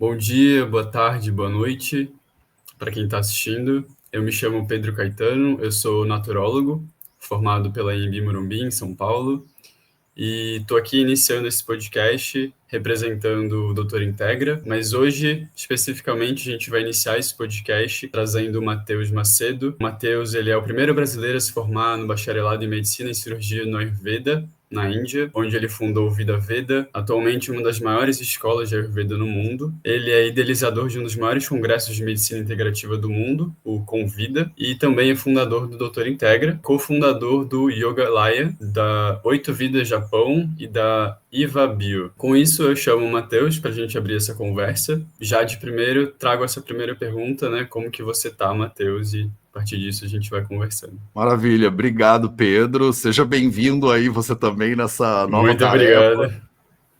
Bom dia, boa tarde, boa noite para quem está assistindo. Eu me chamo Pedro Caetano, eu sou naturólogo, formado pela Anhembi Morumbi, em São Paulo, e estou aqui iniciando esse podcast representando o Doutor Integra, mas hoje, especificamente, a gente vai iniciar esse podcast trazendo o Matheus Macedo. O Matheus, ele é o primeiro brasileiro a se formar no bacharelado em Medicina e Cirurgia no Ayurveda, na Índia, onde ele fundou o Vida Veda, atualmente uma das maiores escolas de Ayurveda no mundo. Ele é idealizador de um dos maiores congressos de medicina integrativa do mundo, o Convida, e também é fundador do Doutor Integra, cofundador do Yoga Laya, da Oito Vidas Japão e da Iva Bio. Com isso, eu chamo o Matheus para a gente abrir essa conversa. Já de primeiro, trago essa primeira pergunta, né? Como que você tá, Matheus? E a partir disso a gente vai conversando. Maravilha, obrigado, Pedro. Seja bem-vindo aí você também nessa nova Muito tarefa. obrigado.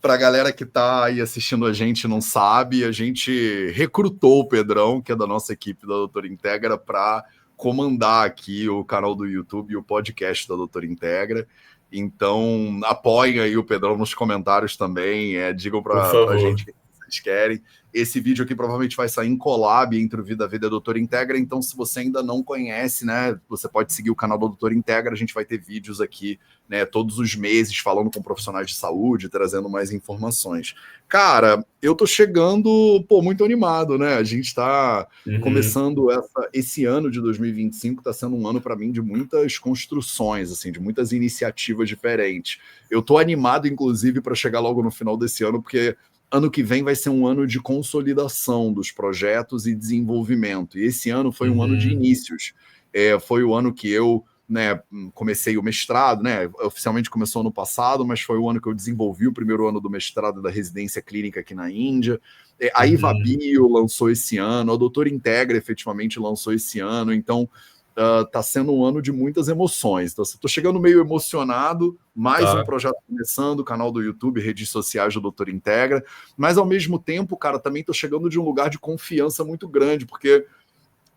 Para a galera que está aí assistindo a gente e não sabe, a gente recrutou o Pedrão, que é da nossa equipe da Doutora Integra, para comandar aqui o canal do YouTube e o podcast da Doutora Integra. Então, apoiem aí o Pedrão nos comentários também, digam Por para a favor. gente o que vocês querem. Esse vídeo aqui provavelmente vai sair em collab entre o Vida Veda e a Doutora Integra, então se você ainda não conhece, né, você pode seguir o canal da Doutora Integra, a gente vai ter vídeos aqui, né, todos os meses falando com profissionais de saúde, trazendo mais informações. Cara, eu tô chegando, muito animado, né? A gente tá Uhum. começando esse ano de 2025, tá sendo um ano para mim de muitas construções, assim, de muitas iniciativas diferentes. Eu tô animado, inclusive, para chegar logo no final desse ano, porque ano que vem vai ser um ano de consolidação dos projetos e desenvolvimento. E esse ano foi um ano de Uhum. inícios. Foi o ano que eu, né, comecei o mestrado, né? Oficialmente começou ano passado, mas foi o ano que eu desenvolvi o primeiro ano do mestrado da residência clínica aqui na Índia. A Iva Uhum. Bio lançou esse ano, a Doutora Integra efetivamente lançou esse ano, então tá sendo um ano de muitas emoções. Então, estou chegando meio emocionado, mais um Tá. projeto começando, canal do YouTube, redes sociais do Doutor Integra, mas ao mesmo tempo, cara, também estou chegando de um lugar de confiança muito grande, porque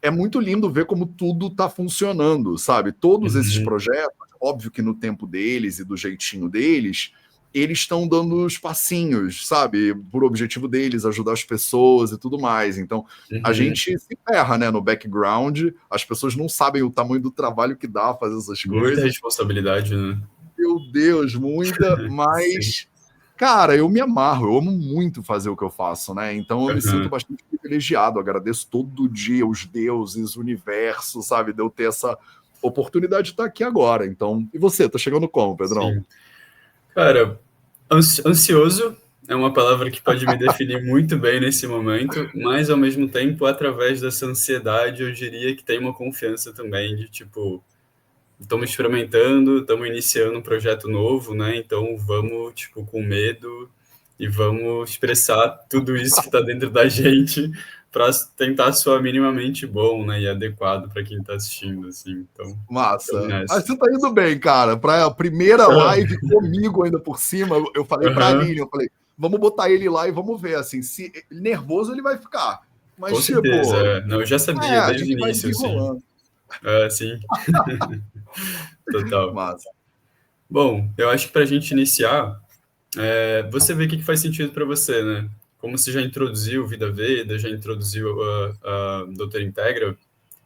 é muito lindo ver como tudo está funcionando, sabe? Todos esses Uhum. projetos, óbvio que no tempo deles e do jeitinho deles, eles estão dando os passinhos, sabe? Por objetivo deles, ajudar as pessoas e tudo mais. Então, a Uhum. gente se ferra, né, no background, as pessoas não sabem o tamanho do trabalho que dá fazer essas Muita coisas. responsabilidade, né? Meu Deus, muita, Sim. mas cara, eu me amarro, eu amo muito fazer o que eu faço, né? Então eu me sinto Uhum. bastante privilegiado, agradeço todo dia os deuses, o universo, sabe, de eu ter essa oportunidade de estar aqui agora. Então, e você, tá chegando como, Pedrão? Sim. Cara, ansioso é uma palavra que pode me definir muito bem nesse momento, mas ao mesmo tempo, através dessa ansiedade, eu diria que tem uma confiança também de tipo, estamos experimentando, estamos iniciando um projeto novo, né? Então vamos, tipo, com medo e vamos expressar tudo isso que está dentro da gente para tentar soar minimamente bom, né? E adequado para quem está assistindo, assim. Então, estamos Massa. Mas nessa. você tá indo bem, cara. Para a primeira live comigo ainda por cima, eu falei pra Aham, Aline, eu falei, vamos botar ele lá e vamos ver, assim, se nervoso ele vai ficar. com Mas, certeza. tipo, É. Não, eu já sabia a desde o gente vai início, assim. desenrolando. É, sim, total. Massa. Bom, eu acho que para a gente iniciar, você vê o que que faz sentido para você, né? Como você já introduziu Vida Veda, já introduziu a Doutora Integra,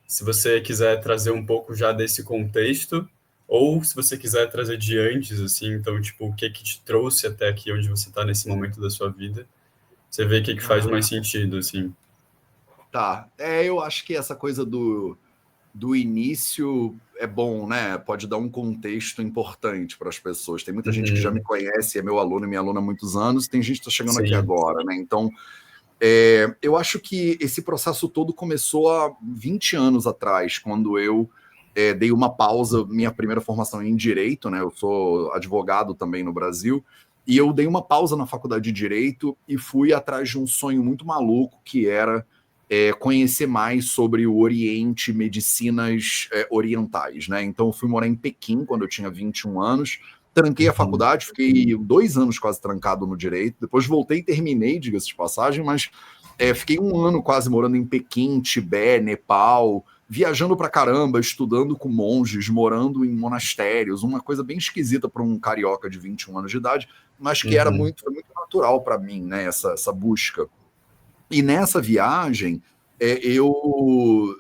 se você quiser trazer um pouco já desse contexto, ou se você quiser trazer de antes, assim, então, tipo, o que que te trouxe até aqui onde você está nesse momento da sua vida, você vê o que que faz mais sentido, assim. Tá. Eu acho que essa coisa do início é bom, né? Pode dar um contexto importante para as pessoas. Tem muita gente que já me Uhum, conhece, é meu aluno e minha aluna há muitos anos, tem gente que está chegando aqui sim. agora, né? Então, eu acho que esse processo todo começou há 20 anos atrás, quando eu dei uma pausa, minha primeira formação em Direito, né? Eu sou advogado também no Brasil, e eu dei uma pausa na faculdade de Direito e fui atrás de um sonho muito maluco, que era conhecer mais sobre o Oriente, medicinas orientais, né? Então eu fui morar em Pequim quando eu tinha 21 anos, tranquei a Uhum, faculdade, fiquei 2 anos quase trancado no direito, depois voltei e terminei, diga-se de passagem, mas fiquei um ano quase morando em Pequim, Tibete, Nepal, viajando pra caramba, estudando com monges, morando em monastérios, uma coisa bem esquisita para um carioca de 21 anos de idade, mas que uhum, foi muito natural para mim, né, essa busca. E nessa viagem, eu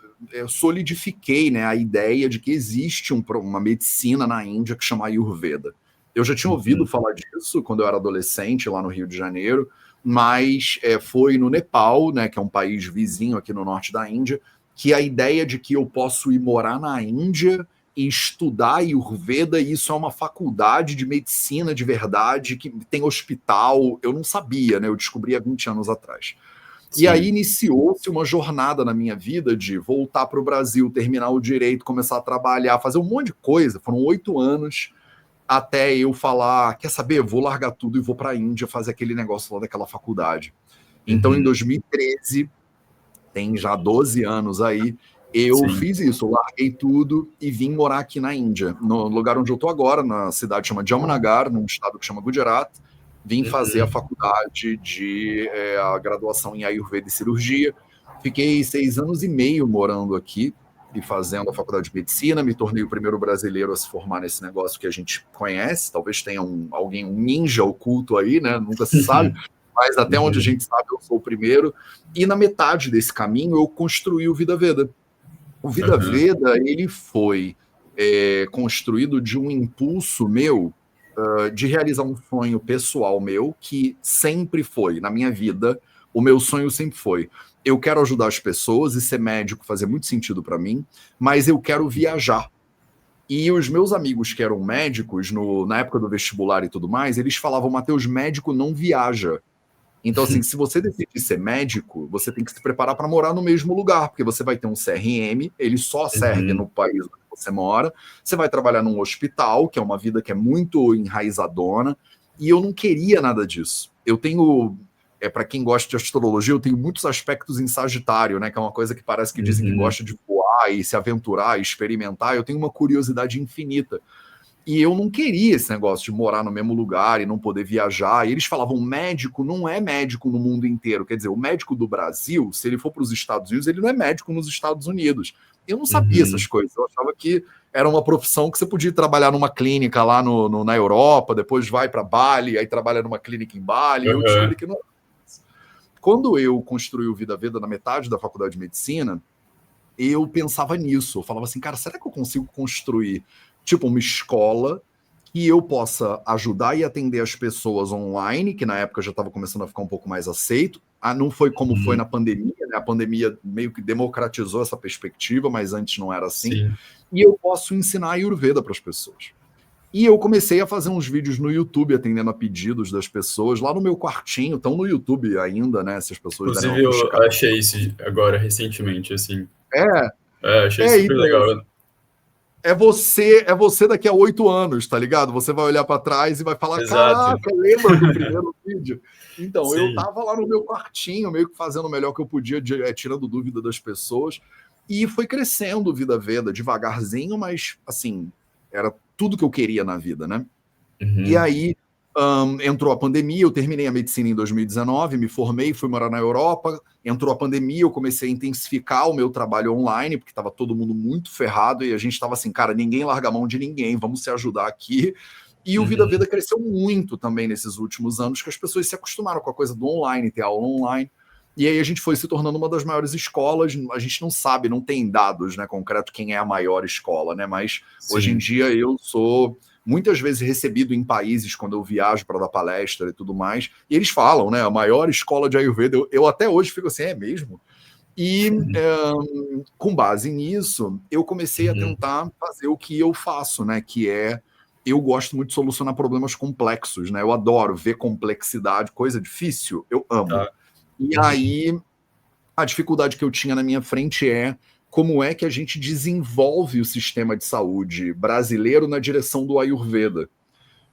solidifiquei, né, a ideia de que existe uma medicina na Índia que chama Ayurveda. Eu já tinha ouvido falar disso quando eu era adolescente, lá no Rio de Janeiro, mas foi no Nepal, né, que é um país vizinho aqui no norte da Índia, que a ideia de que eu posso ir morar na Índia e estudar Ayurveda, e isso é uma faculdade de medicina de verdade, que tem hospital, eu não sabia, né, eu descobri há 20 anos atrás. E aí Sim. iniciou-se uma jornada na minha vida de voltar para o Brasil, terminar o direito, começar a trabalhar, fazer um monte de coisa. Foram 8 anos até eu falar, quer saber, vou largar tudo e vou para a Índia fazer aquele negócio lá daquela faculdade. Então, em 2013, tem já 12 anos aí, eu Sim. fiz isso, larguei tudo e vim morar aqui na Índia, no lugar onde eu estou agora, na cidade que chama Jamnagar, num estado que chama Gujarat. Vim fazer a faculdade a graduação em Ayurveda e cirurgia. Fiquei 6 anos e meio morando aqui e fazendo a faculdade de medicina. Me tornei o primeiro brasileiro a se formar nesse negócio que a gente conhece. Talvez tenha um ninja oculto aí, né? Nunca se sabe. Mas até onde a gente sabe, eu sou o primeiro. E na metade desse caminho, eu construí o Vida Veda. O Vida Veda, ele foi construído de um impulso meu de realizar um sonho pessoal meu, que sempre foi, na minha vida, o meu sonho sempre foi: eu quero ajudar as pessoas e ser médico fazia muito sentido para mim, mas eu quero viajar. E os meus amigos que eram médicos, na época do vestibular e tudo mais, eles falavam: Matheus, médico não viaja. Então, assim, se você decidir ser médico, você tem que se preparar para morar no mesmo lugar, porque você vai ter um CRM, ele só serve no país onde você mora, você vai trabalhar num hospital, que é uma vida que é muito enraizadona, e eu não queria nada disso. Eu tenho, para quem gosta de astrologia, eu tenho muitos aspectos em Sagitário, né, que é uma coisa que parece que dizem que gosta de voar e se aventurar, e experimentar. Eu tenho uma curiosidade infinita. E eu não queria esse negócio de morar no mesmo lugar e não poder viajar. E eles falavam: médico não é médico no mundo inteiro. Quer dizer, o médico do Brasil, se ele for para os Estados Unidos, ele não é médico nos Estados Unidos. Eu não sabia essas coisas. Eu achava que era uma profissão que você podia trabalhar numa clínica lá na Europa, depois vai para Bali, aí trabalha numa clínica em Bali. E eu descobri que não. Quando eu construí o Vida Veda na metade da faculdade de medicina, eu pensava nisso. Eu falava assim: cara, será que eu consigo construir tipo uma escola que eu possa ajudar e atender as pessoas online, que na época já estava começando a ficar um pouco mais aceito. Não foi como foi na pandemia, né? A pandemia meio que democratizou essa perspectiva, mas antes não era assim. Sim. E eu posso ensinar Ayurveda para as pessoas. E eu comecei a fazer uns vídeos no YouTube atendendo a pedidos das pessoas, lá no meu quartinho, estão no YouTube ainda, né? Se as pessoas derem uma Inclusive, eu buscada. achei isso agora recentemente, assim. Achei É super então, legal. é você daqui a 8 anos, tá ligado? Você vai olhar para trás e vai falar: Exato. caraca, lembra do primeiro vídeo? Então, eu Sim. tava lá no meu quartinho, meio que fazendo o melhor que eu podia, tirando dúvida das pessoas, e foi crescendo Vida Veda, devagarzinho, mas, assim, era tudo que eu queria na vida, né? E aí, entrou a pandemia, eu terminei a medicina em 2019, me formei, fui morar na Europa, entrou a pandemia, eu comecei a intensificar o meu trabalho online, porque estava todo mundo muito ferrado e a gente estava assim: cara, ninguém larga a mão de ninguém, vamos se ajudar aqui. E o Vida Veda cresceu muito também nesses últimos anos, que as pessoas se acostumaram com a coisa do online, ter aula online. E aí a gente foi se tornando uma das maiores escolas. A gente não sabe, não tem dados, né, concreto quem é a maior escola, né? Mas hoje em Sim. dia eu sou muitas vezes recebido em países quando eu viajo para dar palestra e tudo mais, e eles falam, né, a maior escola de Ayurveda. Eu até hoje fico assim: é mesmo? E com base nisso, eu comecei a tentar fazer o que eu faço, né, que é, eu gosto muito de solucionar problemas complexos, né? Eu adoro ver complexidade, coisa difícil, eu amo. Tá. E aí, a dificuldade que eu tinha na minha frente é como é que a gente desenvolve o sistema de saúde brasileiro na direção do Ayurveda.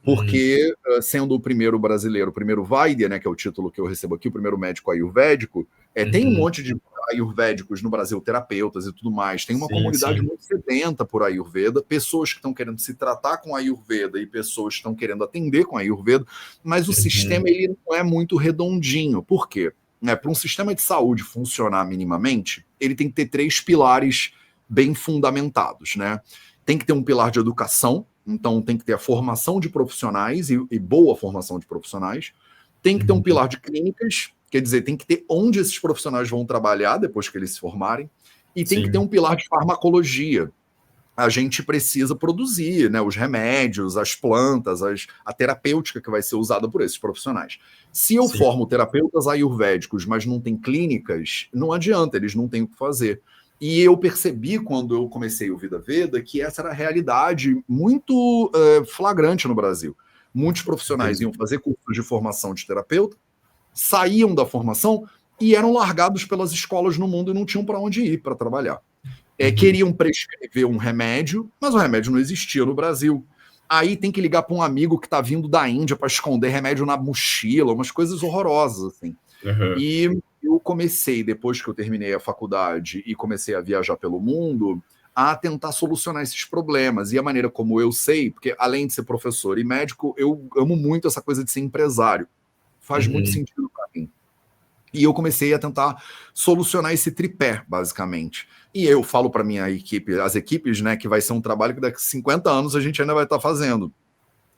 Porque, sendo o primeiro brasileiro, o primeiro Vaidya, né, que é o título que eu recebo aqui, o primeiro médico ayurvédico, tem um monte de ayurvédicos no Brasil, terapeutas e tudo mais. Tem uma Sim, comunidade sim. muito sedenta por Ayurveda, pessoas que estão querendo se tratar com Ayurveda e pessoas que estão querendo atender com Ayurveda, mas o sistema ele não é muito redondinho. Por quê? Para um sistema de saúde funcionar minimamente, ele tem que ter 3 pilares bem fundamentados, né? Tem que ter um pilar de educação, então tem que ter a formação de profissionais e boa formação de profissionais. Tem que ter um pilar de clínicas, quer dizer, tem que ter onde esses profissionais vão trabalhar depois que eles se formarem, e tem que ter um pilar de farmacologia. A gente precisa produzir, né, os remédios, as plantas, a terapêutica que vai ser usada por esses profissionais. Se eu formo terapeutas ayurvédicos, mas não tem clínicas, não adianta, eles não têm o que fazer. E eu percebi, quando eu comecei o Vida Veda, que essa era a realidade muito flagrante no Brasil. Muitos profissionais iam fazer cursos de formação de terapeuta, saíam da formação e eram largados pelas escolas no mundo e não tinham para onde ir para trabalhar. Queriam prescrever um remédio, mas o remédio não existia no Brasil. Aí tem que ligar para um amigo que está vindo da Índia para esconder remédio na mochila, umas coisas horrorosas, assim. E eu comecei, depois que eu terminei a faculdade e comecei a viajar pelo mundo, a tentar solucionar esses problemas. E a maneira como eu sei, porque além de ser professor e médico, eu amo muito essa coisa de ser empresário. Faz muito sentido para mim. E eu comecei a tentar solucionar esse tripé, basicamente. E eu falo para minha equipe, as equipes, né, que vai ser um trabalho que daqui a 50 anos a gente ainda vai estar fazendo.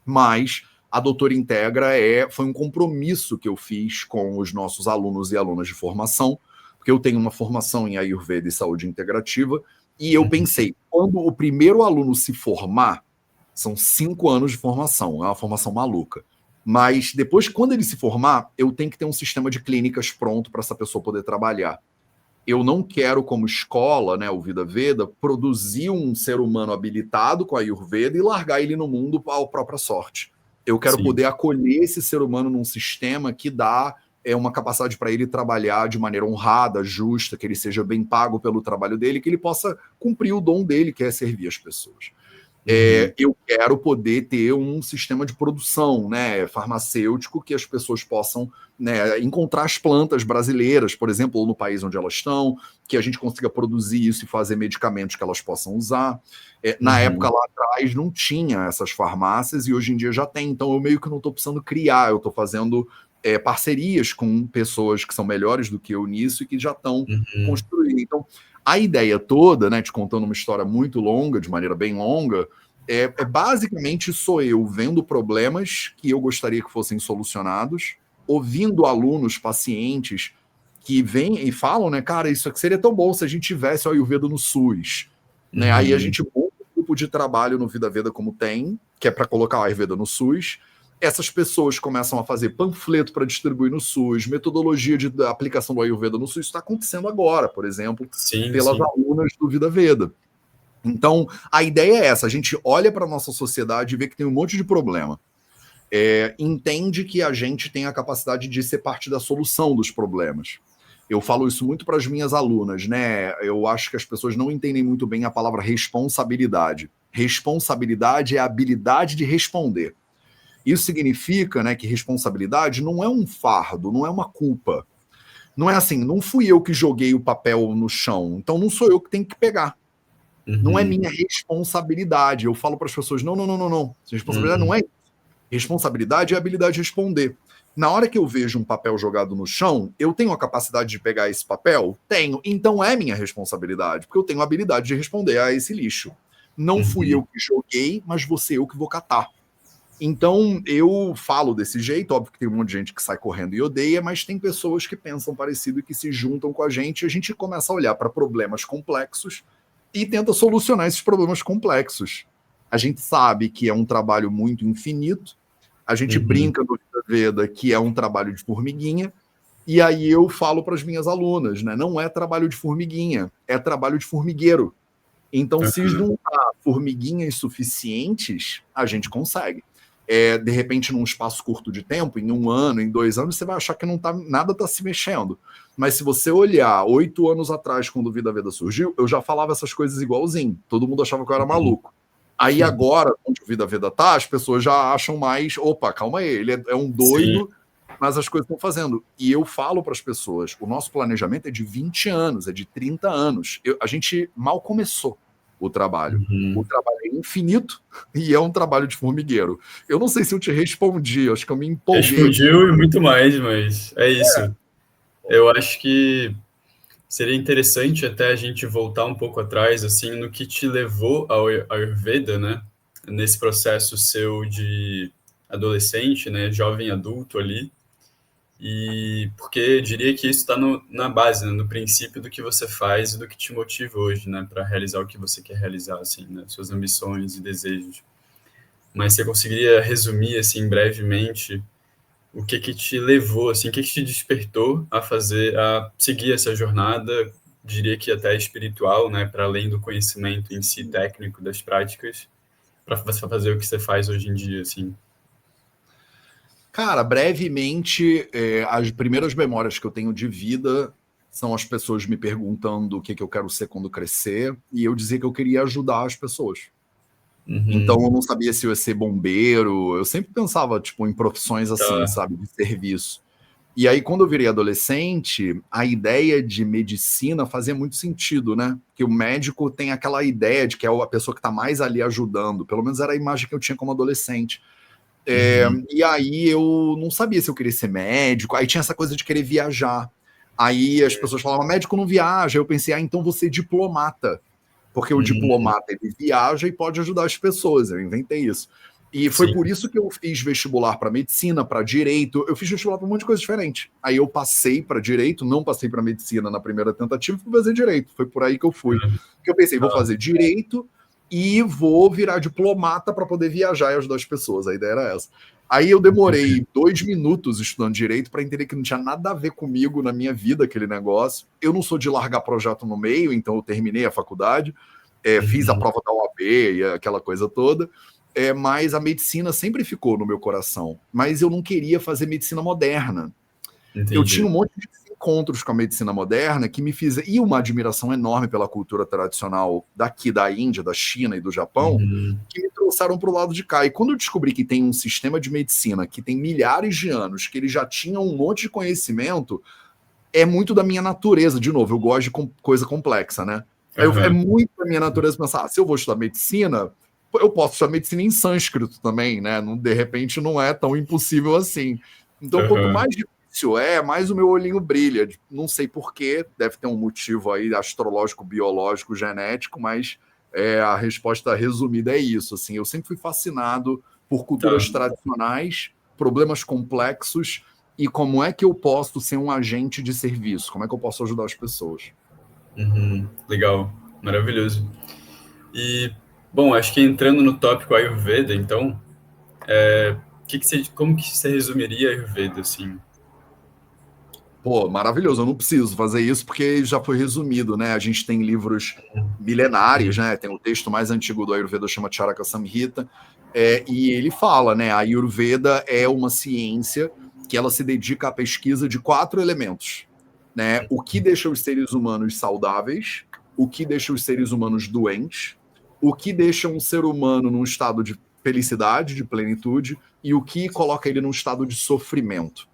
Mas a Doutora Integra foi um compromisso que eu fiz com os nossos alunos e alunas de formação, porque eu tenho uma formação em Ayurveda e Saúde Integrativa, e eu pensei, quando o primeiro aluno se formar, são 5 anos de formação, é uma formação maluca. Mas depois, quando ele se formar, eu tenho que ter um sistema de clínicas pronto para essa pessoa poder trabalhar. Eu não quero, como escola, né, o Vida Veda, produzir um ser humano habilitado com a Ayurveda e largar ele no mundo à própria sorte. Eu quero poder acolher esse ser humano num sistema que dá uma capacidade para ele trabalhar de maneira honrada, justa, que ele seja bem pago pelo trabalho dele, que ele possa cumprir o dom dele, que é servir as pessoas. Eu quero poder ter um sistema de produção, né, farmacêutico, que as pessoas possam, né, encontrar as plantas brasileiras, por exemplo, ou no país onde elas estão, que a gente consiga produzir isso e fazer medicamentos que elas possam usar. Na época lá atrás não tinha essas farmácias e hoje em dia já tem, então eu meio que não estou precisando criar, eu estou fazendo parcerias com pessoas que são melhores do que eu nisso e que já estão construindo. Então, a ideia toda, né, te contando uma história muito longa, de maneira bem longa, basicamente sou eu vendo problemas que eu gostaria que fossem solucionados, ouvindo alunos, pacientes que vêm e falam, né, cara, isso aqui seria tão bom se a gente tivesse o Ayurveda no SUS. Né? Aí a gente monta um grupo de trabalho no Vida Veda como tem, que é para colocar o Ayurveda no SUS. Essas pessoas começam a fazer panfleto para distribuir no SUS, metodologia de aplicação do Ayurveda no SUS. Isso está acontecendo agora, por exemplo, pelas alunas do Vida Veda. Então, a ideia é essa, a gente olha para a nossa sociedade e vê que tem um monte de problema. Entende que a gente tem a capacidade de ser parte da solução dos problemas. Eu falo isso muito para as minhas alunas, né? Eu acho que as pessoas não entendem muito bem a palavra responsabilidade. Responsabilidade é a habilidade de responder. Isso significa, né, que responsabilidade não é um fardo, não é uma culpa. Não é assim, não fui eu que joguei o papel no chão, então não sou eu que tenho que pegar. Não é minha responsabilidade. Eu falo para as pessoas, não. Responsabilidade não é isso. Responsabilidade é a habilidade de responder. Na hora que eu vejo um papel jogado no chão, eu tenho a capacidade de pegar esse papel? Tenho. Então é minha responsabilidade, porque eu tenho a habilidade de responder a esse lixo. Não fui eu que joguei, mas vou ser eu que vou catar. Então, eu falo desse jeito, óbvio que tem um monte de gente que sai correndo e odeia, mas tem pessoas que pensam parecido e que se juntam com a gente começa a olhar para problemas complexos e tenta solucionar esses problemas complexos. A gente sabe que é um trabalho muito infinito, a gente brinca no Vida Veda que é um trabalho de formiguinha, e aí eu falo para as minhas alunas, né? Não é trabalho de formiguinha, é trabalho de formigueiro. Então, se juntar formiguinhas suficientes, a gente consegue. De repente, num espaço curto de tempo, em 1 ano, em 2 anos, você vai achar que nada está se mexendo. Mas se você olhar 8 anos atrás, quando o Vida Veda surgiu, eu já falava essas coisas igualzinho. Todo mundo achava que eu era maluco. Aí agora, onde o Vida Veda tá, as pessoas já acham mais, opa, calma aí, ele é um doido, mas as coisas estão fazendo. E eu falo para as pessoas, o nosso planejamento é de 20 anos, é de 30 anos. A gente mal começou o trabalho. O trabalho é infinito e é um trabalho de formigueiro. Eu não sei se eu te respondi, acho que eu me empolguei. Respondiu e muito mais, mas é isso. Eu acho que seria interessante até a gente voltar um pouco atrás, assim, no que te levou ao Ayurveda, né? Nesse processo seu de adolescente, né? Jovem adulto ali. E porque eu diria que isso está na base, né, no princípio do que você faz e do que te motiva hoje, né, para realizar o que você quer realizar, assim, né, suas ambições e desejos. Mas você conseguiria resumir, assim, brevemente, o que te levou, assim, o que te despertou a seguir essa jornada, diria que até espiritual, né, para além do conhecimento em si técnico das práticas, para você fazer o que você faz hoje em dia, assim? Cara, brevemente, as primeiras memórias que eu tenho de vida são as pessoas me perguntando o que eu quero ser quando crescer, e eu dizia que eu queria ajudar as pessoas. Então eu Uhum, não sabia se eu ia ser bombeiro, eu sempre pensava, tipo, em profissões assim, tá. sabe, de serviço. E aí, quando eu virei adolescente, a ideia de medicina fazia muito sentido, né? Que o médico tem aquela ideia de que é a pessoa que está mais ali ajudando, pelo menos era a imagem que eu tinha como adolescente. Uhum, E aí eu não sabia se eu queria ser médico, aí tinha essa coisa de querer viajar. Aí as pessoas falavam, médico não viaja. Eu pensei, então vou ser diplomata, porque o uhum, diplomata ele viaja e pode ajudar as pessoas. Eu inventei isso. E foi sim. por isso que eu fiz vestibular para medicina, para direito. Eu fiz vestibular para um monte de coisa diferente. Aí eu passei para direito, não passei para medicina na primeira tentativa, fui fazer direito. Foi por aí que eu fui. Que eu pensei, vou Ah, fazer direito e vou virar diplomata para poder viajar e ajudar as pessoas. A ideia era essa. Aí eu demorei 2 minutos estudando direito para entender que não tinha nada a ver comigo na minha vida aquele negócio. Eu não sou de largar projeto no meio, então eu terminei a faculdade, fiz a uhum, prova da OAB e aquela coisa toda. Mas a medicina sempre ficou no meu coração. Mas eu não queria fazer medicina moderna. Eu tinha entendi. um monte de encontros com a medicina moderna que me fizeram. E uma admiração enorme pela cultura tradicional daqui da Índia, da China e do Japão, Uhum, que me trouxeram para o lado de cá. E quando eu descobri que tem um sistema de medicina que tem milhares de anos, que ele já tinha um monte de conhecimento, é muito da minha natureza. De novo, eu gosto de coisa complexa, né? É aham, muito da minha natureza pensar, se eu vou estudar medicina, eu posso estudar medicina em sânscrito também, né? Não, de repente não é tão impossível assim. Então, quanto aham, mais difícil mais o meu olhinho brilha. Não sei porquê, deve ter um motivo aí astrológico, biológico, genético, mas a resposta resumida é isso. Assim, eu sempre fui fascinado por tá. culturas tradicionais, problemas complexos e como é que eu posso ser um agente de serviço? Como é que eu posso ajudar as pessoas? Uhum, legal, maravilhoso. E, bom, acho que entrando no tópico Ayurveda, então, como que você resumiria Ayurveda, assim? Pô, maravilhoso, eu não preciso fazer isso porque já foi resumido, né? A gente tem livros milenários, né? Tem o texto mais antigo do Ayurveda, chama Charaka Samhita, e ele fala, né? A Ayurveda é uma ciência que ela se dedica à pesquisa de 4 elementos, né? O que deixa os seres humanos saudáveis, o que deixa os seres humanos doentes, o que deixa um ser humano num estado de felicidade, de plenitude, e o que coloca ele num estado de sofrimento.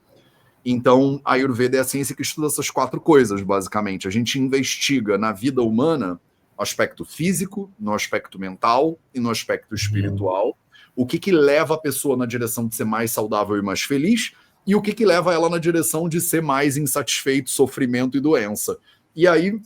Então, a Ayurveda é a ciência que estuda essas 4 coisas, basicamente. A gente investiga na vida humana no aspecto físico, no aspecto mental e no aspecto Uhum, espiritual. O que leva a pessoa na direção de ser mais saudável e mais feliz e o que leva ela na direção de ser mais insatisfeito, sofrimento e doença. E aí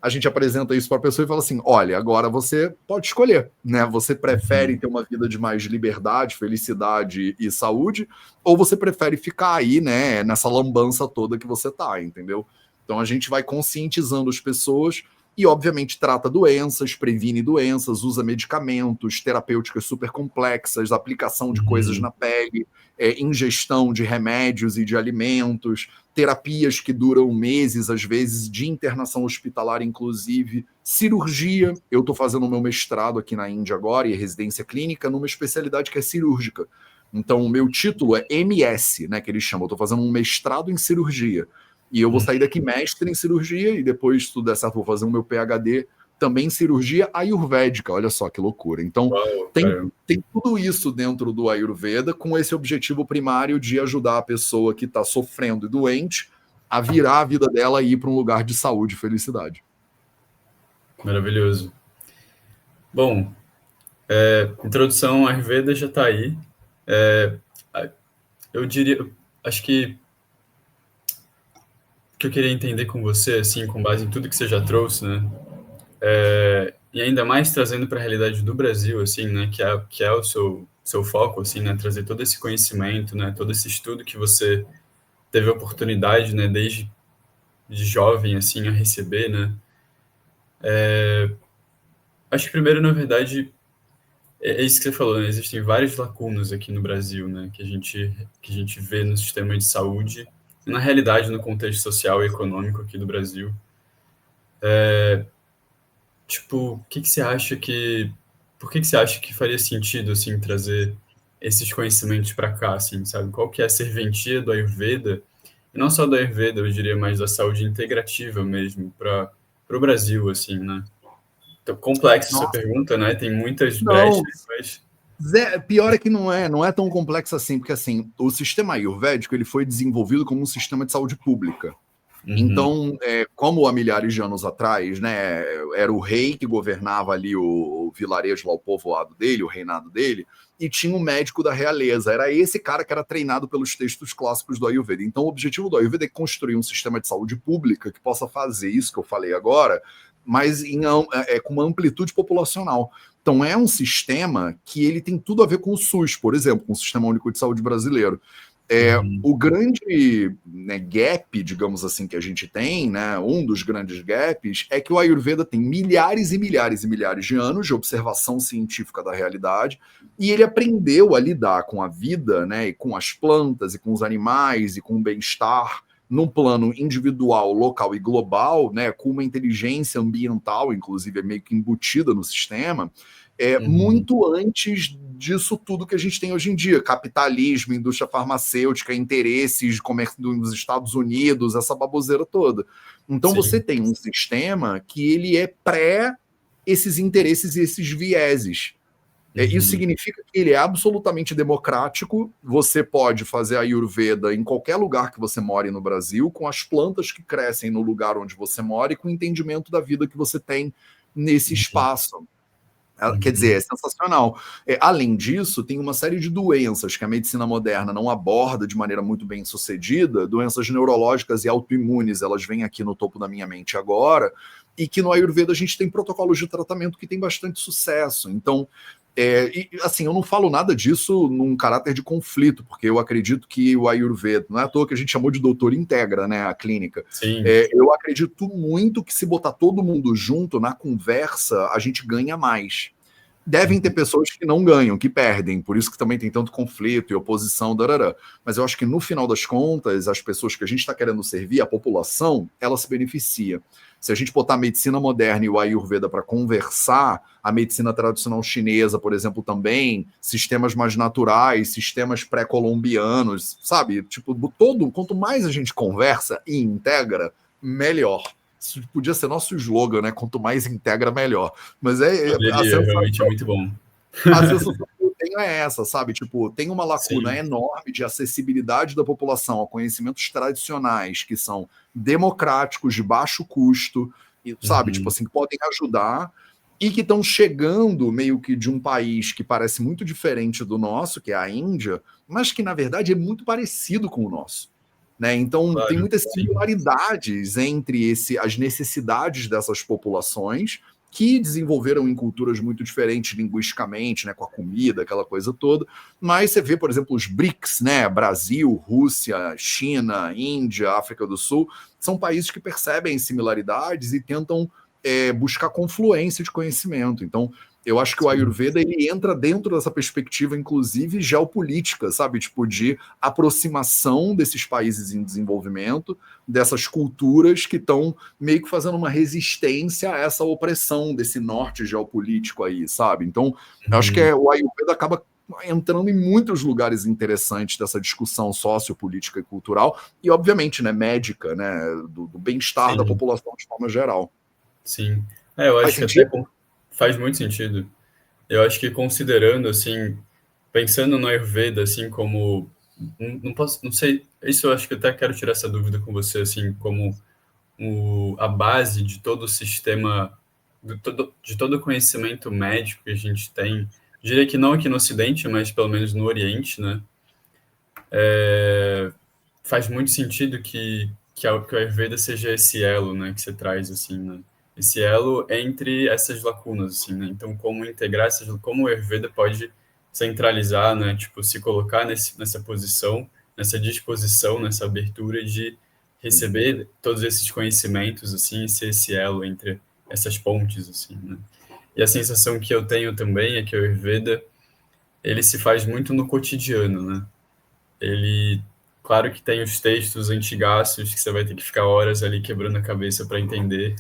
a gente apresenta isso para a pessoa e fala assim: olha, agora você pode escolher, né? Você prefere uhum, ter uma vida de mais liberdade, felicidade e saúde, ou você prefere ficar aí, né, nessa lambança toda que você tá, entendeu? Então a gente vai conscientizando as pessoas e, obviamente, trata doenças, previne doenças, usa medicamentos, terapêuticas super complexas, aplicação de coisas uhum, na pele, ingestão de remédios e de alimentos, terapias que duram meses, às vezes, de internação hospitalar, inclusive, cirurgia. Eu estou fazendo o meu mestrado aqui na Índia agora, e residência clínica, numa especialidade que é cirúrgica. Então, o meu título é MS, né, que eles chamam. Eu estou fazendo um mestrado em cirurgia. E eu vou uhum. sair daqui mestre em cirurgia, e depois, se tudo der certo, vou fazer o meu PhD também em cirurgia ayurvédica. Olha só que loucura. Então, Uau, tem caramba. tem tudo isso dentro do Ayurveda, com esse objetivo primário de ajudar a pessoa que está sofrendo e doente a virar a vida dela e ir para um lugar de saúde e felicidade. Maravilhoso. Bom, introdução à Ayurveda já está aí. É, eu diria, acho que o que eu queria entender com você, assim, com base em tudo que você já trouxe, né? E ainda mais trazendo para a realidade do Brasil, assim, né? Que é o seu foco, assim, né? Trazer todo esse conhecimento, né? Todo esse estudo que você teve a oportunidade, né, desde de jovem, assim, a receber, né? Acho que primeiro, na verdade, é isso que você falou, né? Existem várias lacunas aqui no Brasil, né? Que a gente vê no sistema de saúde, e na realidade, no contexto social e econômico aqui do Brasil. Tipo, o que que você acha que... Por que que você acha que faria sentido, assim, trazer esses conhecimentos para cá, assim, sabe? Qual que é a serventia do Ayurveda? E não só do Ayurveda, eu diria mais da saúde integrativa mesmo, para o Brasil, assim, né? Então, complexa essa Nossa, pergunta, né? Tem muitas não. brechas, mas... Pior é que não é tão complexo assim, porque assim, o sistema ayurvédico ele foi desenvolvido como um sistema de saúde pública. Uhum, Então, como há milhares de anos atrás, né, era o rei que governava ali o vilarejo, lá, o povoado dele, o reinado dele, e tinha um médico da realeza. Era esse cara que era treinado pelos textos clássicos do Ayurveda. Então, o objetivo do Ayurveda é construir um sistema de saúde pública que possa fazer isso que eu falei agora, mas com uma amplitude populacional. Então, é um sistema que ele tem tudo a ver com o SUS, por exemplo, com o Sistema Único de Saúde brasileiro. uhum, O grande, né, gap, digamos assim, que a gente tem, né, um dos grandes gaps, é que o Ayurveda tem milhares e milhares e milhares de anos de observação científica da realidade, e ele aprendeu a lidar com a vida, né, e com as plantas, e com os animais, e com o bem-estar, num plano individual, local e global, né, com uma inteligência ambiental, inclusive, é meio que embutida no sistema, uhum. muito antes disso tudo que a gente tem hoje em dia: capitalismo, indústria farmacêutica, interesses de comércio dos Estados Unidos, essa baboseira toda. Então você Sim, tem um sistema que ele é pré esses interesses e esses vieses. Isso uhum, significa que ele é absolutamente democrático. Você pode fazer a Ayurveda em qualquer lugar que você more no Brasil, com as plantas que crescem no lugar onde você mora e com o entendimento da vida que você tem nesse uhum, espaço. Quer dizer, uhum. é sensacional. Além disso, tem uma série de doenças que a medicina moderna não aborda de maneira muito bem sucedida, doenças neurológicas e autoimunes, elas vêm aqui no topo da minha mente agora, e que no Ayurveda a gente tem protocolos de tratamento que tem bastante sucesso. Então, assim, eu não falo nada disso num caráter de conflito, porque eu acredito que o Ayurveda, não é à toa que a gente chamou de doutor integra, né, a clínica. Sim, Eu acredito muito que se botar todo mundo junto na conversa, a gente ganha mais. Devem ter uhum, pessoas que não ganham, que perdem, por isso que também tem tanto conflito e oposição, darará. Mas eu acho que no final das contas, as pessoas que a gente está querendo servir, a população, ela se beneficia. Se a gente botar a medicina moderna e o Ayurveda para conversar, a medicina tradicional chinesa, por exemplo, também, sistemas mais naturais, sistemas pré-colombianos, sabe? Tipo, quanto mais a gente conversa e integra, melhor. Isso podia ser nosso slogan, né? Quanto mais integra, melhor. Mas a poderia, sensação, realmente é muito bom. a sensação que eu tenho é essa, sabe? Tipo, tem uma lacuna Sim, enorme de acessibilidade da população a conhecimentos tradicionais que são democráticos, de baixo custo, e, sabe? Tipo uhum, assim, que podem ajudar e que estão chegando meio que de um país que parece muito diferente do nosso, que é a Índia, mas que na verdade é muito parecido com o nosso. Né? Então, tem claro, muitas sim, similaridades entre as necessidades dessas populações que desenvolveram em culturas muito diferentes linguisticamente, né, com a comida, aquela coisa toda. Mas você vê, por exemplo, os BRICS, né, Brasil, Rússia, China, Índia, África do Sul, são países que percebem similaridades e tentam buscar confluência de conhecimento. Então, eu acho que o sim, Ayurveda ele entra dentro dessa perspectiva, inclusive geopolítica, sabe? Tipo, de aproximação desses países em desenvolvimento, dessas culturas que estão meio que fazendo uma resistência a essa opressão desse norte geopolítico aí, sabe? Então, eu acho que uhum, o Ayurveda acaba entrando em muitos lugares interessantes dessa discussão sociopolítica e cultural, e obviamente, né, médica, né, do bem-estar da sim, população de forma geral. sim. Eu Faz acho que até sentido? faz muito sentido. Eu acho que considerando, assim, pensando no Ayurveda, assim, como... Não posso, não sei, isso eu acho que eu até quero tirar essa dúvida com você, assim, como a base de todo o sistema, de todo o conhecimento médico que a gente tem, diria que não aqui no Ocidente, mas pelo menos no Oriente, né? Faz muito sentido que o Ayurveda seja esse elo, né, que você traz, assim, né? Esse elo entre essas lacunas, assim, né? Então, como integrar como o Ayurveda pode centralizar, né, tipo, se colocar nessa posição nessa disposição, nessa abertura de receber todos esses conhecimentos, assim, e ser esse elo entre essas pontes, assim, né? E a sensação que eu tenho também é que o Ayurveda, ele se faz muito no cotidiano, né? Ele, claro que tem os textos antigaços que você vai ter que ficar horas ali quebrando a cabeça para entender,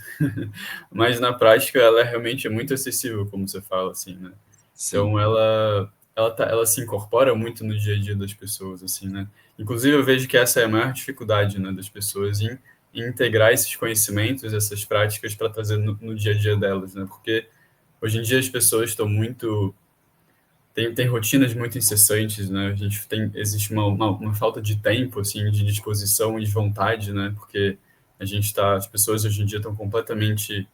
mas na prática ela realmente é muito acessível, como você fala, assim, né? Sim. Então ela se incorpora muito no dia a dia das pessoas, assim, né? Inclusive eu vejo que essa é a maior dificuldade, né, das pessoas em integrar esses conhecimentos, essas práticas para trazer no dia a dia delas, né? Porque hoje em dia as pessoas estão muito tem rotinas muito incessantes, né? Existe uma falta de tempo, assim, de disposição e de vontade, né? Porque as pessoas hoje em dia estão completamente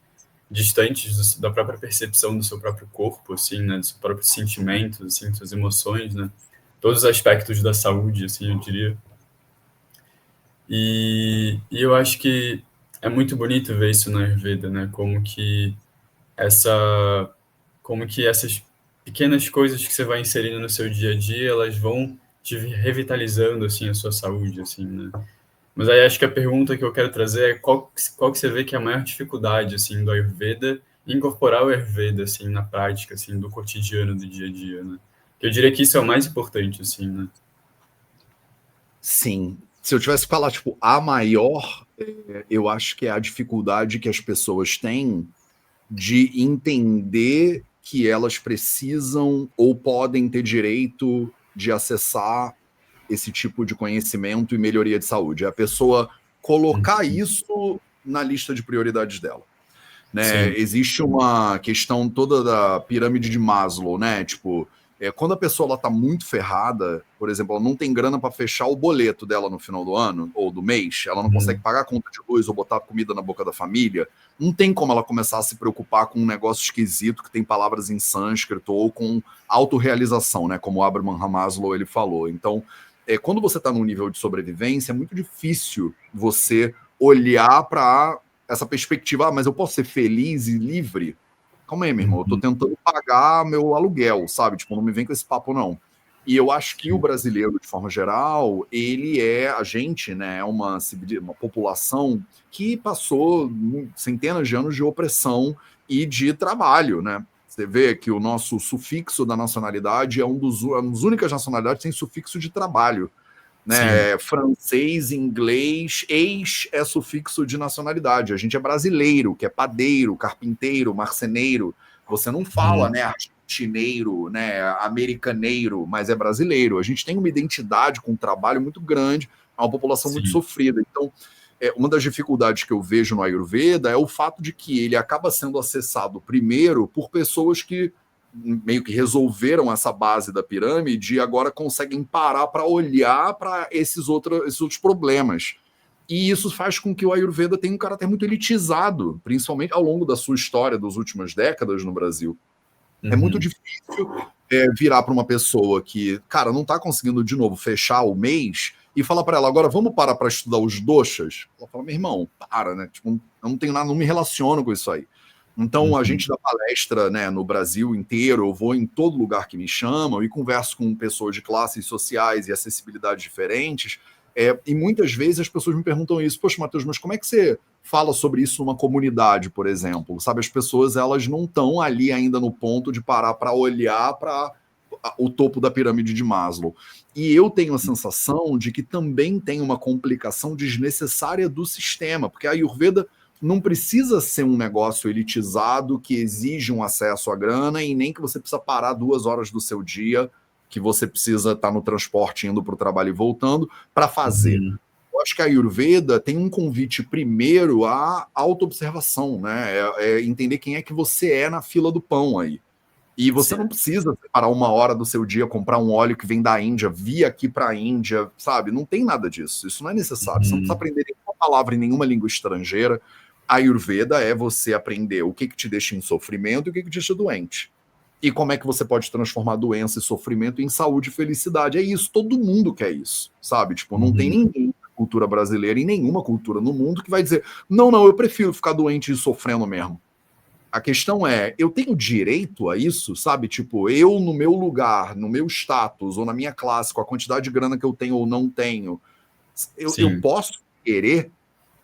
distantes da própria percepção do seu próprio corpo, assim, né? Dos seus próprios sentimentos, assim, suas emoções, né? Todos os aspectos da saúde, assim, eu diria. E eu acho que é muito bonito ver isso na Ayurveda, né? Essa, como que essas pequenas coisas que você vai inserindo no seu dia a dia, elas vão te revitalizando, assim, a sua saúde, assim, né? Mas aí acho que a pergunta que eu quero trazer é qual que você vê que é a maior dificuldade, assim, do Ayurveda, em incorporar o Ayurveda, assim, na prática, assim, do cotidiano, do dia a dia, né? Que eu diria que isso é o mais importante, assim, né? Sim. Se eu tivesse que falar, tipo, a maior, eu acho que é a dificuldade que as pessoas têm de entender que elas precisam ou podem ter direito de acessar esse tipo de conhecimento e melhoria de saúde. É a pessoa colocar isso na lista de prioridades dela. Né? Sim. Existe uma questão toda da pirâmide de Maslow, né? Tipo, quando a pessoa está muito ferrada, por exemplo, ela não tem grana para fechar o boleto dela no final do ano ou do mês, ela não consegue pagar a conta de luz ou botar comida na boca da família, não tem como ela começar a se preocupar com um negócio esquisito que tem palavras em sânscrito ou com autorrealização, né? Como o Abraham Maslow ele falou. Então, quando você está num nível de sobrevivência, é muito difícil você olhar para essa perspectiva, mas eu posso ser feliz e livre? Calma aí, meu irmão, eu tô tentando pagar meu aluguel, sabe? Tipo, não me vem com esse papo, não. E eu acho que o brasileiro, de forma geral, a gente, né, é uma população que passou centenas de anos de opressão e de trabalho, né? Você vê que o nosso sufixo da nacionalidade é uma das únicas nacionalidades que tem sufixo de trabalho. Sim. Né? Francês, inglês, ex é sufixo de nacionalidade. A gente é brasileiro, que é padeiro, carpinteiro, marceneiro. Você não fala, né, argentineiro, né, americaneiro, mas é brasileiro. A gente tem uma identidade com um trabalho muito grande, é uma população muito Sim. sofrida. Então, uma das dificuldades que eu vejo no Ayurveda é o fato de que ele acaba sendo acessado primeiro por pessoas que meio que resolveram essa base da pirâmide e agora conseguem parar para olhar para esses outros problemas. E isso faz com que o Ayurveda tenha um caráter muito elitizado, principalmente ao longo da sua história, das últimas décadas no Brasil. É muito difícil virar para uma pessoa que, cara, não está conseguindo de novo fechar o mês e falar para ela, agora vamos parar para estudar os doshas? Ela fala, meu irmão, para, né? Tipo, eu não tenho nada, não me relaciono com isso aí. Então, a gente dá palestra, né, no Brasil inteiro, eu vou em todo lugar que me chamam e converso com pessoas de classes sociais e acessibilidades diferentes, e muitas vezes as pessoas me perguntam isso, poxa, Matheus, mas como é que você fala sobre isso numa comunidade, por exemplo? Sabe, as pessoas, elas não estão ali ainda no ponto de parar para olhar para o topo da pirâmide de Maslow. E eu tenho a sensação de que também tem uma complicação desnecessária do sistema, porque a Ayurveda não precisa ser um negócio elitizado que exige um acesso à grana e nem que você precisa parar 2 horas do seu dia, que você precisa estar no transporte indo para o trabalho e voltando, para fazer. Eu acho que a Ayurveda tem um convite primeiro à autoobservação, né? Entender quem é que você é na fila do pão aí. E você não precisa parar 1 hora do seu dia, comprar um óleo que vem da Índia, vir aqui para a Índia, sabe? Não tem nada disso. Isso não é necessário. Você não precisa aprender nenhuma palavra em nenhuma língua estrangeira. A Ayurveda é você aprender o que te deixa em sofrimento e o que te deixa doente. E como é que você pode transformar doença e sofrimento em saúde e felicidade. É isso, todo mundo quer isso, sabe? Tipo, não tem ninguém na cultura brasileira e nenhuma cultura no mundo que vai dizer, não, eu prefiro ficar doente e sofrendo mesmo. A questão é, eu tenho direito a isso, sabe? Tipo, eu no meu lugar, no meu status, ou na minha classe, com a quantidade de grana que eu tenho ou não tenho, eu Sim. posso querer.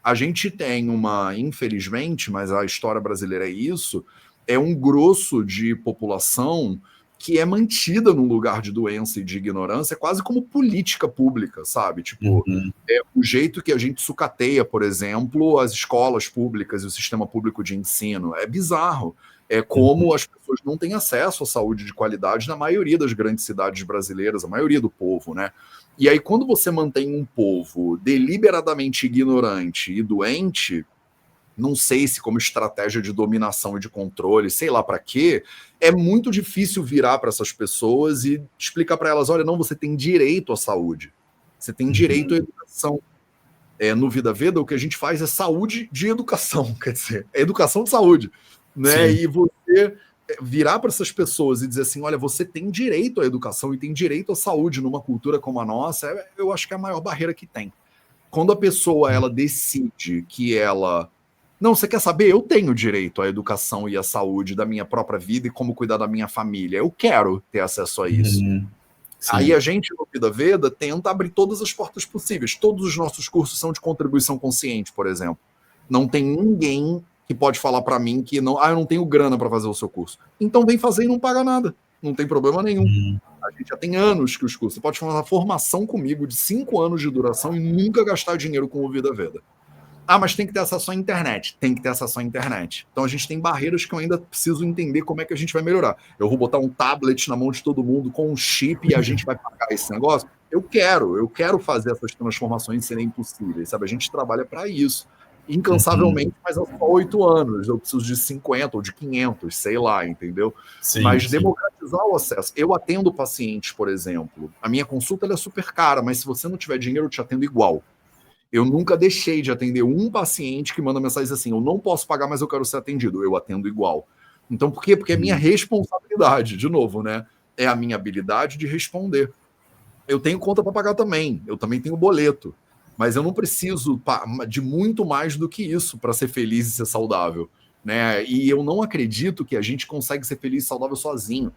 A gente tem infelizmente, mas a história brasileira é isso, é um grosso de população que é mantida num lugar de doença e de ignorância, quase como política pública, sabe? Tipo, Uhum. o jeito que a gente sucateia, por exemplo, as escolas públicas e o sistema público de ensino. É bizarro. É como as pessoas não têm acesso à saúde de qualidade na maioria das grandes cidades brasileiras, a maioria do povo, né? E aí, quando você mantém um povo deliberadamente ignorante e doente, não sei se como estratégia de dominação e de controle, sei lá para quê, é muito difícil virar para essas pessoas e explicar para elas: olha, não, você tem direito à saúde, você tem direito à educação. No Vida Veda, o que a gente faz é saúde de educação, quer dizer, é educação de saúde, né? Sim. E você virar para essas pessoas e dizer assim: olha, você tem direito à educação e tem direito à saúde numa cultura como a nossa, eu acho que é a maior barreira que tem. Quando a pessoa ela decide que ela não, você quer saber? Eu tenho direito à educação e à saúde da minha própria vida e como cuidar da minha família. Eu quero ter acesso a isso. Uhum. Aí Sim. a gente, no Vida Veda, tenta abrir todas as portas possíveis. Todos os nossos cursos são de contribuição consciente, por exemplo. Não tem ninguém que pode falar para mim que não, eu não tenho grana para fazer o seu curso. Então vem fazer e não paga nada. Não tem problema nenhum. Uhum. A gente já tem anos que os cursos. Você pode fazer uma formação comigo de 5 anos de duração e nunca gastar dinheiro com o Vida Veda. Mas tem que ter acesso à internet. Tem que ter acesso à internet. Então a gente tem barreiras que eu ainda preciso entender como é que a gente vai melhorar. Eu vou botar um tablet na mão de todo mundo com um chip e a gente vai pagar esse negócio? Eu quero fazer essas transformações serem possíveis, sabe? A gente trabalha para isso. Uhum. Incansavelmente, mas há só 8 anos. Eu preciso de 50 ou de 500, sei lá, entendeu? Sim, Mas sim. democratizar o acesso. Eu atendo pacientes, por exemplo. A minha consulta é super cara, mas se você não tiver dinheiro, eu te atendo igual. Eu nunca deixei de atender um paciente que manda mensagem assim: eu não posso pagar, mas eu quero ser atendido. Eu atendo igual. Então, por quê? Porque é minha Uhum. responsabilidade, de novo, né? É a minha habilidade de responder. Eu tenho conta para pagar também, eu também tenho boleto, mas eu não preciso de muito mais do que isso para ser feliz e ser saudável, né? E eu não acredito que a gente consegue ser feliz e saudável sozinho.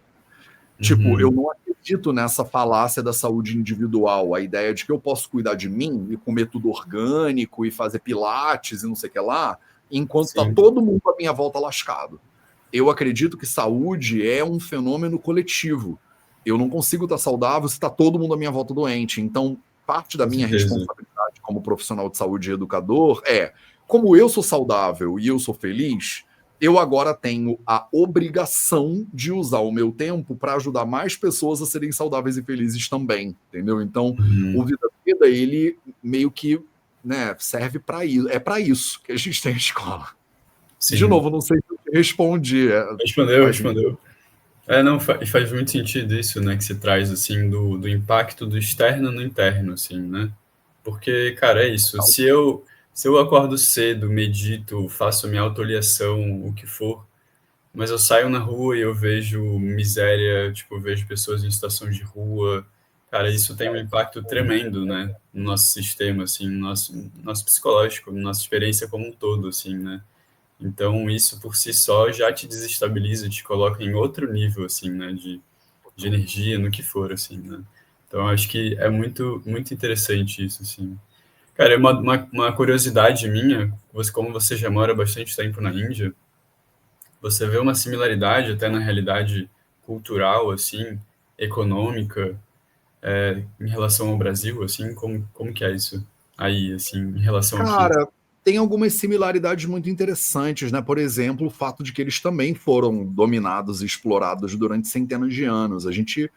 Tipo, eu Uhum. não acredito nessa falácia da saúde individual, a ideia de que eu posso cuidar de mim e comer tudo orgânico e fazer pilates e não sei o que lá, enquanto tá Sim. todo mundo à minha volta lascado. Eu acredito que saúde é um fenômeno coletivo. Eu não consigo estar saudável se está todo mundo à minha volta doente. Então, parte da Com minha certeza. responsabilidade como profissional de saúde e educador é, como eu sou saudável e eu sou feliz, eu agora tenho a obrigação de usar o meu tempo para ajudar mais pessoas a serem saudáveis e felizes também, entendeu? Então, o Uhum. Vida Vida, ele meio que, né, serve para isso. É para isso que a gente tem a escola. De Sim. novo, não sei se eu te respondi. Respondeu, Faz respondeu. Não, faz muito sentido isso, né, que se traz, assim, do impacto do externo no interno, assim, né? Porque, cara, é isso. Se eu acordo cedo, medito, faço minha autoavaliação, o que for, mas eu saio na rua e eu vejo miséria, tipo, eu vejo pessoas em situação de rua, cara, isso tem um impacto tremendo, né, no nosso sistema, assim, no nosso psicológico, na nossa experiência como um todo, assim, né? Então, isso por si só já te desestabiliza, te coloca em outro nível, assim, né, de energia, no que for, assim, né? Então, eu acho que é muito, muito interessante isso, assim. Cara, é uma curiosidade minha, como você já mora bastante tempo na Índia, você vê uma similaridade até na realidade cultural, assim, econômica, em relação ao Brasil, assim, como que é isso aí, assim, em relação aqui? Cara, tem algumas similaridades muito interessantes, né? Por exemplo, o fato de que eles também foram dominados e explorados durante centenas de anos. A gente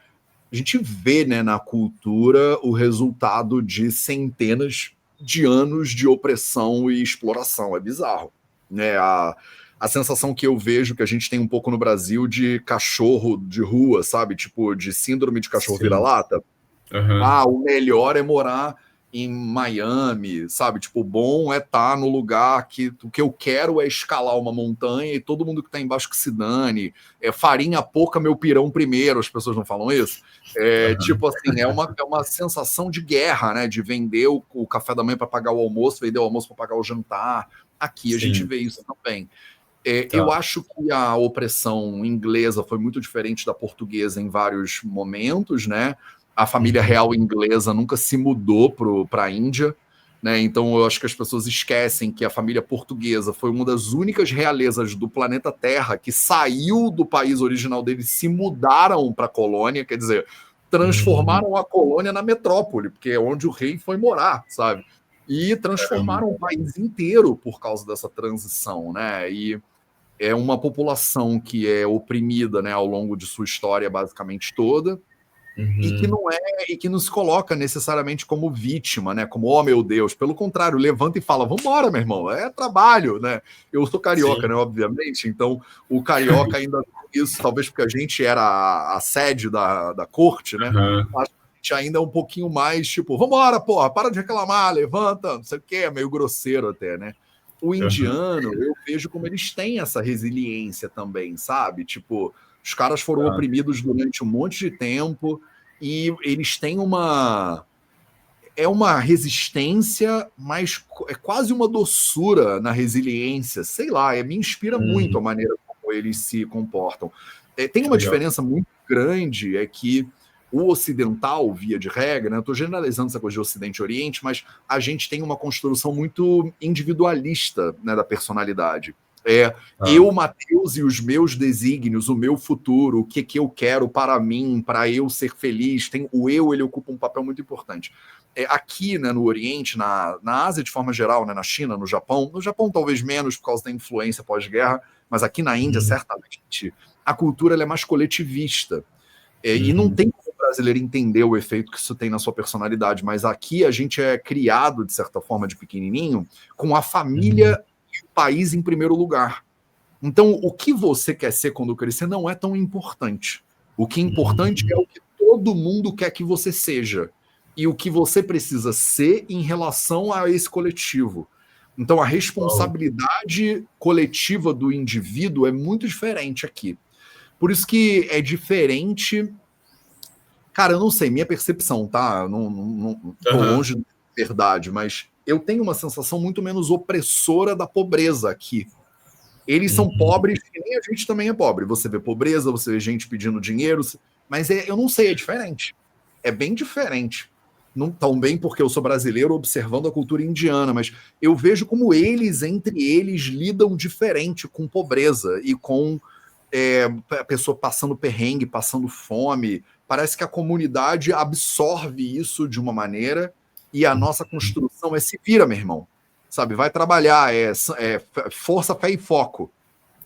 vê, né, na cultura o resultado de centenas de anos de opressão e exploração. É bizarro, né? A sensação que eu vejo que a gente tem um pouco no Brasil de cachorro de rua, sabe? Tipo, de síndrome de cachorro Sim. vira-lata. Aham. O melhor é morar em Miami, sabe? Tipo, o bom é estar no lugar que o que eu quero é escalar uma montanha e todo mundo que está embaixo que se dane. Farinha pouca, meu pirão primeiro, as pessoas não falam isso? Tipo assim, é uma sensação de guerra, né? De vender o café da manhã para pagar o almoço, vender o almoço para pagar o jantar. Aqui a gente Sim. vê isso também. Eu acho que a opressão inglesa foi muito diferente da portuguesa em vários momentos, né? A família real inglesa nunca se mudou para a Índia, né? Então eu acho que as pessoas esquecem que a família portuguesa foi uma das únicas realezas do planeta Terra que saiu do país original deles, se mudaram para a colônia, quer dizer, transformaram a colônia na metrópole, porque é onde o rei foi morar, sabe? E transformaram o país inteiro por causa dessa transição, né? E é uma população que é oprimida, né, ao longo de sua história basicamente toda, e que não se coloca necessariamente como vítima, né, como, oh meu Deus, pelo contrário, levanta e fala, vambora, meu irmão, é trabalho, né? Eu sou carioca, né, obviamente, então o carioca ainda, isso talvez porque a gente era a sede da corte, né, a gente ainda é um pouquinho mais, tipo, vambora, porra, para de reclamar, levanta, não sei o que, é meio grosseiro até, né? O indiano, eu vejo como eles têm essa resiliência também, sabe? Tipo, os caras foram oprimidos durante um monte de tempo e eles têm uma resistência, mas é quase uma doçura na resiliência. Sei lá, me inspira muito a maneira como eles se comportam. Tem uma diferença muito grande, é que o ocidental, via de regra, né? Eu estou generalizando essa coisa de Ocidente e Oriente, mas a gente tem uma construção muito individualista, né, da personalidade. Eu, Matheus, e os meus desígnios, o meu futuro, o que eu quero para mim, para eu ser feliz. O eu, ele ocupa um papel muito importante. Aqui, né, no Oriente, na Ásia de forma geral, né, na China, no Japão talvez menos por causa da influência pós-guerra, mas aqui na Índia, certamente, a cultura ela é mais coletivista. E não tem como o brasileiro entender o efeito que isso tem na sua personalidade, mas aqui a gente é criado, de certa forma, de pequenininho, com a família e o país em primeiro lugar. Então, o que você quer ser quando crescer não é tão importante. O que é importante é o que todo mundo quer que você seja e o que você precisa ser em relação a esse coletivo. Então, a responsabilidade coletiva do indivíduo é muito diferente aqui. Por isso que é diferente. Cara, eu não sei, minha percepção, tá? Não tô longe da verdade, mas eu tenho uma sensação muito menos opressora da pobreza aqui. Eles são pobres e nem a gente também é pobre. Você vê pobreza, você vê gente pedindo dinheiro, mas eu não sei, é diferente. É bem diferente. Não tão bem porque eu sou brasileiro observando a cultura indiana, mas eu vejo como eles, entre eles, lidam diferente com pobreza e com a pessoa passando perrengue, passando fome. Parece que a comunidade absorve isso de uma maneira e a nossa construção se vira, meu irmão. Sabe, vai trabalhar, força, fé e foco.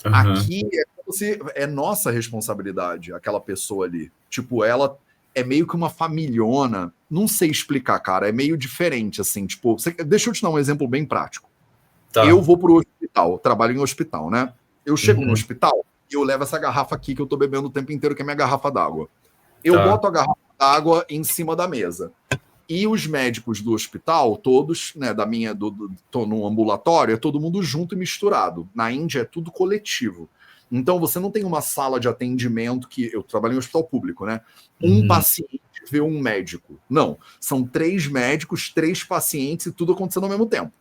Aqui é como se é nossa responsabilidade, aquela pessoa ali. Tipo, ela é meio que uma familhona. Não sei explicar, cara. É meio diferente, assim. Tipo, deixa eu te dar um exemplo bem prático. Eu vou pro hospital, trabalho em hospital, né? Eu chego no hospital e eu levo essa garrafa aqui que eu tô bebendo o tempo inteiro, que é minha garrafa d'água. Eu boto a garrafa d'água em cima da mesa. E os médicos do hospital, todos, né, tô num ambulatório, é todo mundo junto e misturado. Na Índia é tudo coletivo. Então você não tem uma sala de atendimento que eu trabalho em hospital público, né? Um paciente vê um médico. Não, são 3 médicos, 3 pacientes e tudo acontecendo ao mesmo tempo.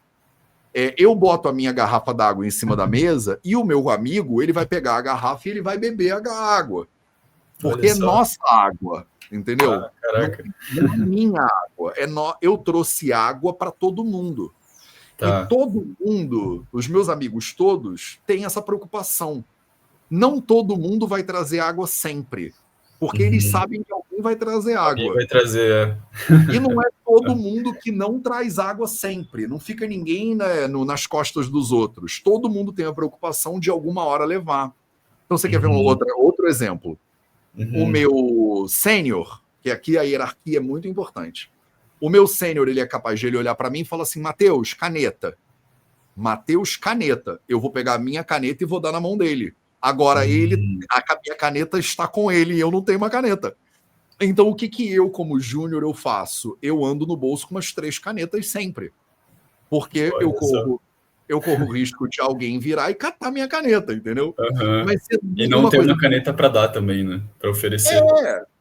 Eu boto a minha garrafa d'água em cima da mesa e o meu amigo, ele vai pegar a garrafa e ele vai beber a água. Porque é nossa água, entendeu? Não é minha água. Eu trouxe água para todo mundo. E todo mundo, os meus amigos todos, têm essa preocupação. Não todo mundo vai trazer água sempre. Porque eles sabem que alguém vai trazer água. Alguém vai trazer. E não é todo mundo que não traz água sempre. Não fica ninguém, né, nas costas dos outros. Todo mundo tem a preocupação de alguma hora levar. Então você quer ver outro exemplo? O meu sênior, que aqui a hierarquia é muito importante. O meu sênior, ele é capaz de ele olhar para mim e falar assim, Matheus, caneta. Matheus, caneta. Eu vou pegar a minha caneta e vou dar na mão dele. Agora, a minha caneta está com ele e eu não tenho uma caneta. Então, o que eu, como júnior, eu faço? Eu ando no bolso com umas 3 canetas sempre. Porque eu corro o risco de alguém virar e catar minha caneta, entendeu? Mas e não ter uma caneta para dar também, né? Para oferecer.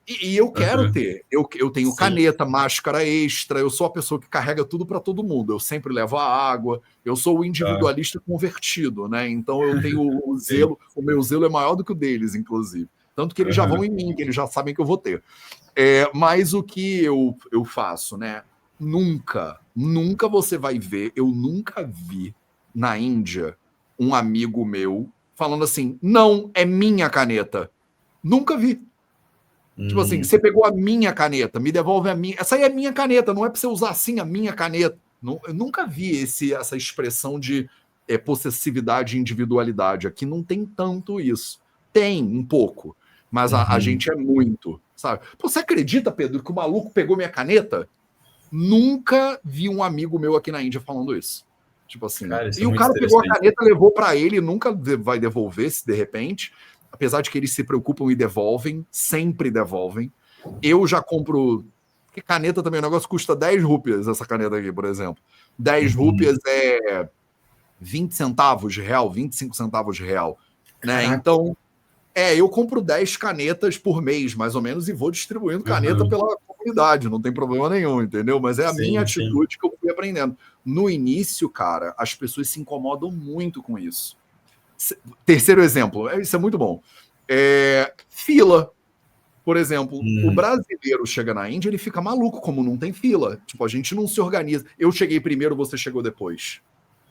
E eu quero Aham. ter. Eu tenho Sim. caneta, máscara extra, eu sou a pessoa que carrega tudo para todo mundo. Eu sempre levo a água, eu sou o Tá. individualista convertido, né? Então eu tenho o Sim. zelo, o meu zelo é maior do que o deles, inclusive. Tanto que eles já vão Aham. em mim, que eles já sabem que eu vou ter. Mas o que eu faço, né? Nunca você vai ver, eu nunca vi na Índia um amigo meu falando assim: não, é minha caneta. Nunca vi. Tipo assim, Hum. você pegou a minha caneta, me devolve a minha. Essa aí é a minha caneta, não é para você usar assim a minha caneta. Eu nunca vi essa expressão de possessividade e individualidade. Aqui não tem tanto isso. Tem um pouco, mas a Uhum. gente é muito, sabe? Pô, você acredita, Pedro, que o maluco pegou minha caneta? Nunca vi um amigo meu aqui na Índia falando isso. Tipo assim. Cara, isso é E o muito cara pegou a interessante. caneta, levou para ele, nunca vai devolver se de repente. Apesar de que eles se preocupam e devolvem, sempre devolvem. Eu já compro. Porque caneta também, o negócio custa 10 rúpias, essa caneta aqui, por exemplo. 10 Uhum. rúpias é 20 centavos de real, 25 centavos de real. Né? Caraca. Então, eu compro 10 canetas por mês, mais ou menos, e vou distribuindo caneta Aham. pela comunidade, não tem problema nenhum, entendeu? Mas é a minha Sim, sim. atitude que eu fui aprendendo. No início, cara, as pessoas se incomodam muito com isso. Terceiro exemplo, isso é muito bom. Fila. Por exemplo, o Hum. brasileiro chega na Índia, ele fica maluco, como não tem fila. Tipo, a gente não se organiza. Eu cheguei primeiro, você chegou depois.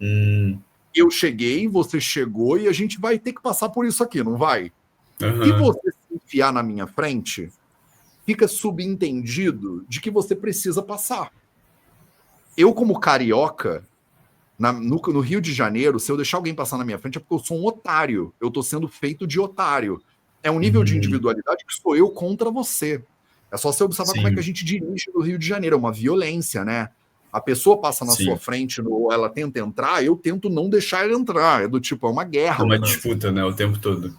Hum. Eu cheguei, você chegou e a gente vai ter que passar por isso aqui, não vai? Se Aham. você se enfiar na minha frente, fica subentendido de que você precisa passar. Eu, como carioca, no Rio de Janeiro, se eu deixar alguém passar na minha frente é porque eu sou um otário. Eu estou sendo feito de otário. É um nível de Uhum. individualidade que sou eu contra você. É só você observar como é que a Sim, gente dirige no Rio de Janeiro. É uma violência, né? A pessoa passa na sua sim. frente, ela tenta entrar, eu tento não deixar ela entrar. É do tipo, é uma É guerra o uma trânsito. disputa, né, o tempo todo.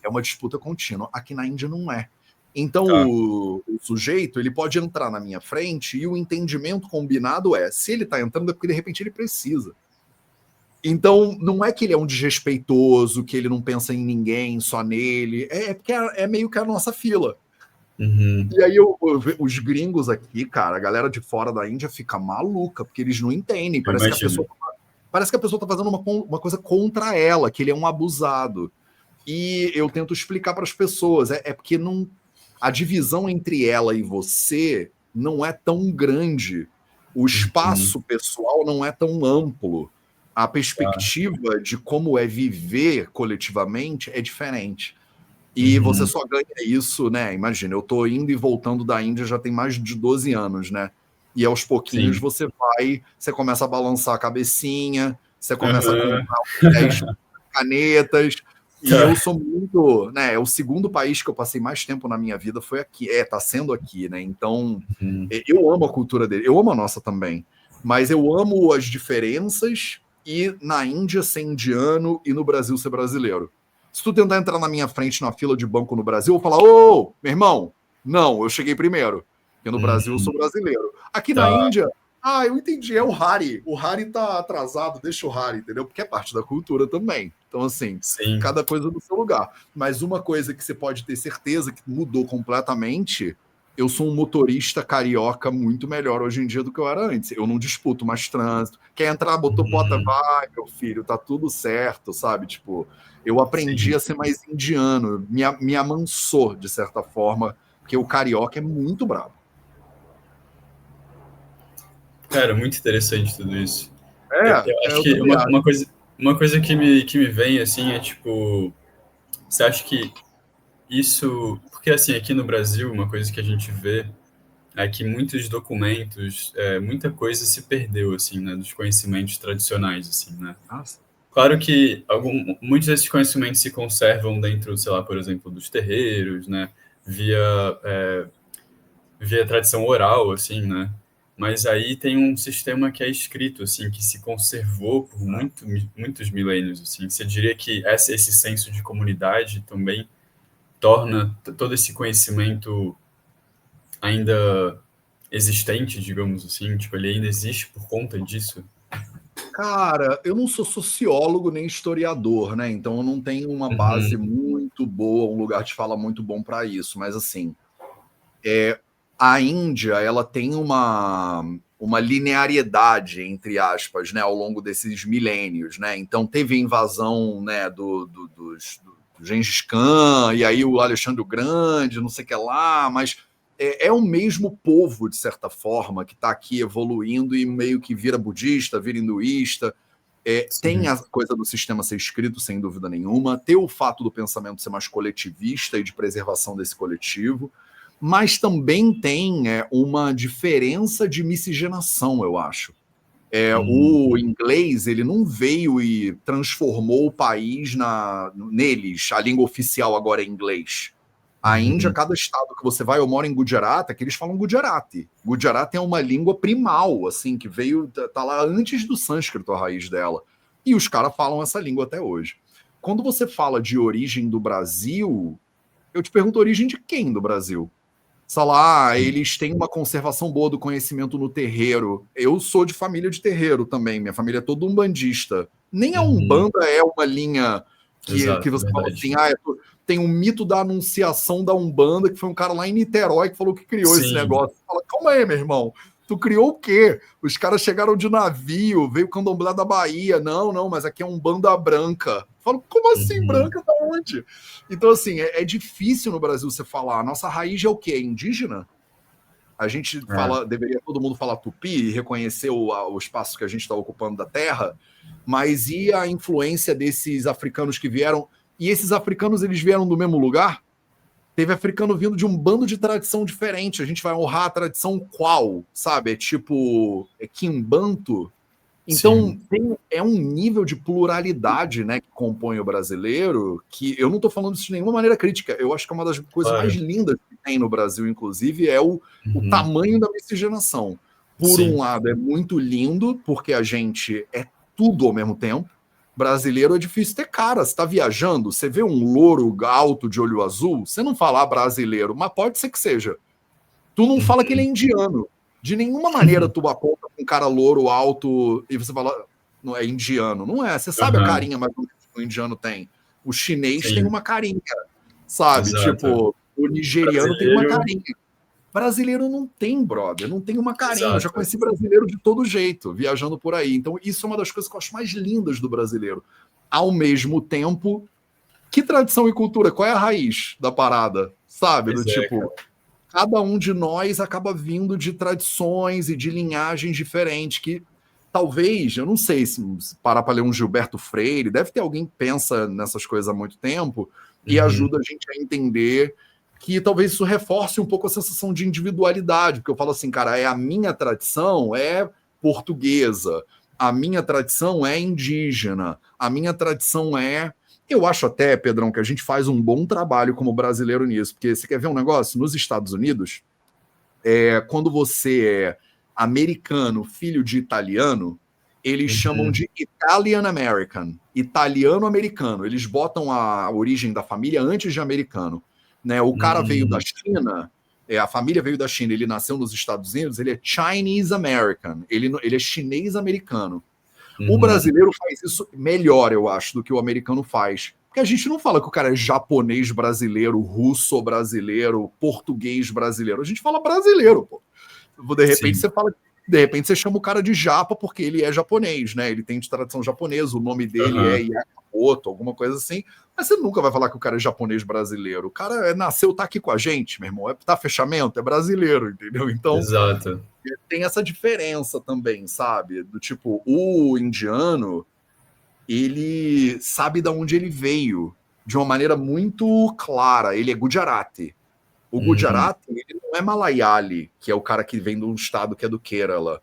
É uma disputa contínua. Aqui na Índia não é. Então Tá. o sujeito ele pode entrar na minha frente e o entendimento combinado é: se ele está entrando é porque de repente ele precisa. Então não é que ele é um desrespeitoso, que ele não pensa em ninguém, só nele. É porque é meio que a nossa fila. Uhum. E aí os gringos aqui, cara, a galera de fora da Índia fica maluca, porque eles não entendem. Eu imagino. Parece que a pessoa tá fazendo uma coisa contra ela, que ele é um abusado. E eu tento explicar para as pessoas, porque não, a divisão entre ela e você não é tão grande. O Uhum. espaço pessoal não é tão amplo. A Tá. perspectiva de como é viver coletivamente é diferente. E você Uhum. só ganha isso, né? Imagina, eu tô indo e voltando da Índia já tem mais de 12 anos, né? E aos pouquinhos Sim. você começa a balançar a cabecinha, você começa a Aham. comprar 10 canetas. E eu Tá. sou muito, né? É o segundo país que eu passei mais tempo na minha vida foi aqui. Tá sendo aqui, né? Então, Uhum. eu amo a cultura dele, eu amo a nossa também. Mas eu amo as diferenças e na Índia ser indiano e no Brasil ser brasileiro. Se tu tentar entrar na minha frente na fila de banco no Brasil, eu vou falar: ô, meu irmão, não, eu cheguei primeiro. Porque no Brasil eu Uhum. sou brasileiro. Aqui na Tá. Índia, eu entendi, é o Hari. O Hari tá atrasado, deixa o Hari, entendeu? Porque é parte da cultura também. Então, assim, Sim. cada coisa no seu lugar. Mas uma coisa que você pode ter certeza que mudou completamente, eu sou um motorista carioca muito melhor hoje em dia do que eu era antes. Eu não disputo mais trânsito. Quer entrar, botou bota, Uhum. vai, meu filho, tá tudo certo, sabe? Tipo, eu aprendi Sim. a ser mais indiano, me amansou, de certa forma, porque o carioca é muito bravo. Cara, muito interessante tudo isso. Eu acho Eu que também acho. uma coisa que me vem, assim, é tipo, você acha que isso... Porque, assim, aqui no Brasil, uma coisa que a gente vê é que muitos documentos, muita coisa se perdeu, assim, né, dos conhecimentos tradicionais, assim, né? Nossa. Claro que muitos desses conhecimentos se conservam dentro, sei lá, por exemplo, dos terreiros, né, via, via tradição oral, assim, né? Mas aí tem um sistema que é escrito, assim, que se conservou por muitos milênios, assim. Você diria que esse senso de comunidade também torna todo esse conhecimento ainda existente, digamos assim, tipo, ele ainda existe por conta disso? Cara, eu não sou sociólogo nem historiador, né? Então eu não tenho uma base Uhum. muito boa, um lugar de fala muito bom para isso. Mas assim, A Índia, ela tem uma linearidade, entre aspas, né, ao longo desses milênios, né? Então teve a invasão, né, do Gengis Khan, e aí o Alexandre o Grande, não sei o que lá, mas é o mesmo povo, de certa forma, que está aqui evoluindo e meio que vira budista, vira hinduísta. Tem a coisa do sistema ser escrito, sem dúvida nenhuma, ter o fato do pensamento ser mais coletivista e de preservação desse coletivo, mas também tem uma diferença de miscigenação, eu acho. O inglês, ele não veio e transformou o país neles. A língua oficial agora é inglês. A Índia, cada estado que você vai, eu moro em Gujarat, que eles falam Gujarati. Gujarati é uma língua primal, assim, que veio, tá lá antes do sânscrito, a raiz dela. E os caras falam essa língua até hoje. Quando você fala de origem do Brasil, eu te pergunto, origem de quem do Brasil? Sei lá, eles têm uma conservação boa do conhecimento no terreiro. Eu sou de família de terreiro também, minha família é toda umbandista. Nem a Umbanda é uma linha que você fala assim, tem um mito da anunciação da Umbanda, que foi um cara lá em Niterói que falou que criou esse negócio. Você fala, calma aí, meu irmão, tu criou o quê? Os caras chegaram de navio, veio o candomblé da Bahia. Não, mas aqui é Umbanda branca. Falo, como assim branca? Da onde? Então, assim, é difícil no Brasil você falar. A nossa raiz é o quê? É indígena? A gente deveria todo mundo falar tupi e reconhecer o espaço que a gente está ocupando da terra, mas e a influência desses africanos que vieram? E esses africanos, eles vieram do mesmo lugar? Teve africano vindo de um bando de tradição diferente. A gente vai honrar a tradição qual, sabe? É tipo Quimbanto. Então, é um nível de pluralidade, né, que compõe o brasileiro, que eu não estou falando isso de nenhuma maneira crítica. Eu acho que é uma das coisas mais lindas que tem no Brasil, inclusive, é o tamanho da miscigenação. Por um lado, é muito lindo, porque a gente é tudo ao mesmo tempo. Brasileiro é difícil ter cara. Você está viajando, você vê um louro alto de olho azul, você não fala brasileiro, mas pode ser que seja. Tu não fala que ele é indiano. De nenhuma maneira tu aponta com um cara louro, alto, e você fala, não é indiano. Não é, você sabe a carinha mais que o indiano tem. O chinês tem uma carinha, sabe? Tipo, o nigeriano tem uma carinha. Brasileiro não tem, brother, não tem uma carinha. Eu já conheci brasileiro de todo jeito, viajando por aí. Então, isso é uma das coisas que eu acho mais lindas do brasileiro. Ao mesmo tempo, que tradição e cultura? Qual é a raiz da parada? Sabe? Do tipo, cada um de nós acaba vindo de tradições e de linhagens diferentes, que talvez, eu não sei se parar para ler um Gilberto Freire, deve ter alguém que pensa nessas coisas há muito tempo e ajuda a gente a entender que talvez isso reforce um pouco a sensação de individualidade, porque eu falo assim, cara, a minha tradição é portuguesa, a minha tradição é indígena, a minha tradição é... Eu acho até, Pedrão, que a gente faz um bom trabalho como brasileiro nisso, porque você quer ver um negócio? Nos Estados Unidos, quando você é americano, filho de italiano, eles chamam de Italian American, italiano-americano. Eles botam a origem da família antes de americano. Né? O cara veio da China, a família veio da China, ele nasceu nos Estados Unidos, ele é Chinese American, ele é chinês-americano. O brasileiro faz isso melhor, eu acho, do que o americano faz. Porque a gente não fala que o cara é japonês brasileiro, russo brasileiro, português brasileiro. A gente fala brasileiro, pô. De repente você fala... De repente você chama o cara de japa porque ele é japonês, né? Ele tem de tradição japonesa, o nome dele é Yamamoto, alguma coisa assim. Mas você nunca vai falar que o cara é japonês brasileiro. O cara nasceu, tá aqui com a gente, meu irmão. Tá fechamento, é brasileiro, entendeu? Então, tem essa diferença também, sabe? Do tipo, o indiano, ele sabe de onde ele veio de uma maneira muito clara. Ele é Gujarati. O Gujarati, ele não é Malayali, que é o cara que vem de um estado que é do Kerala.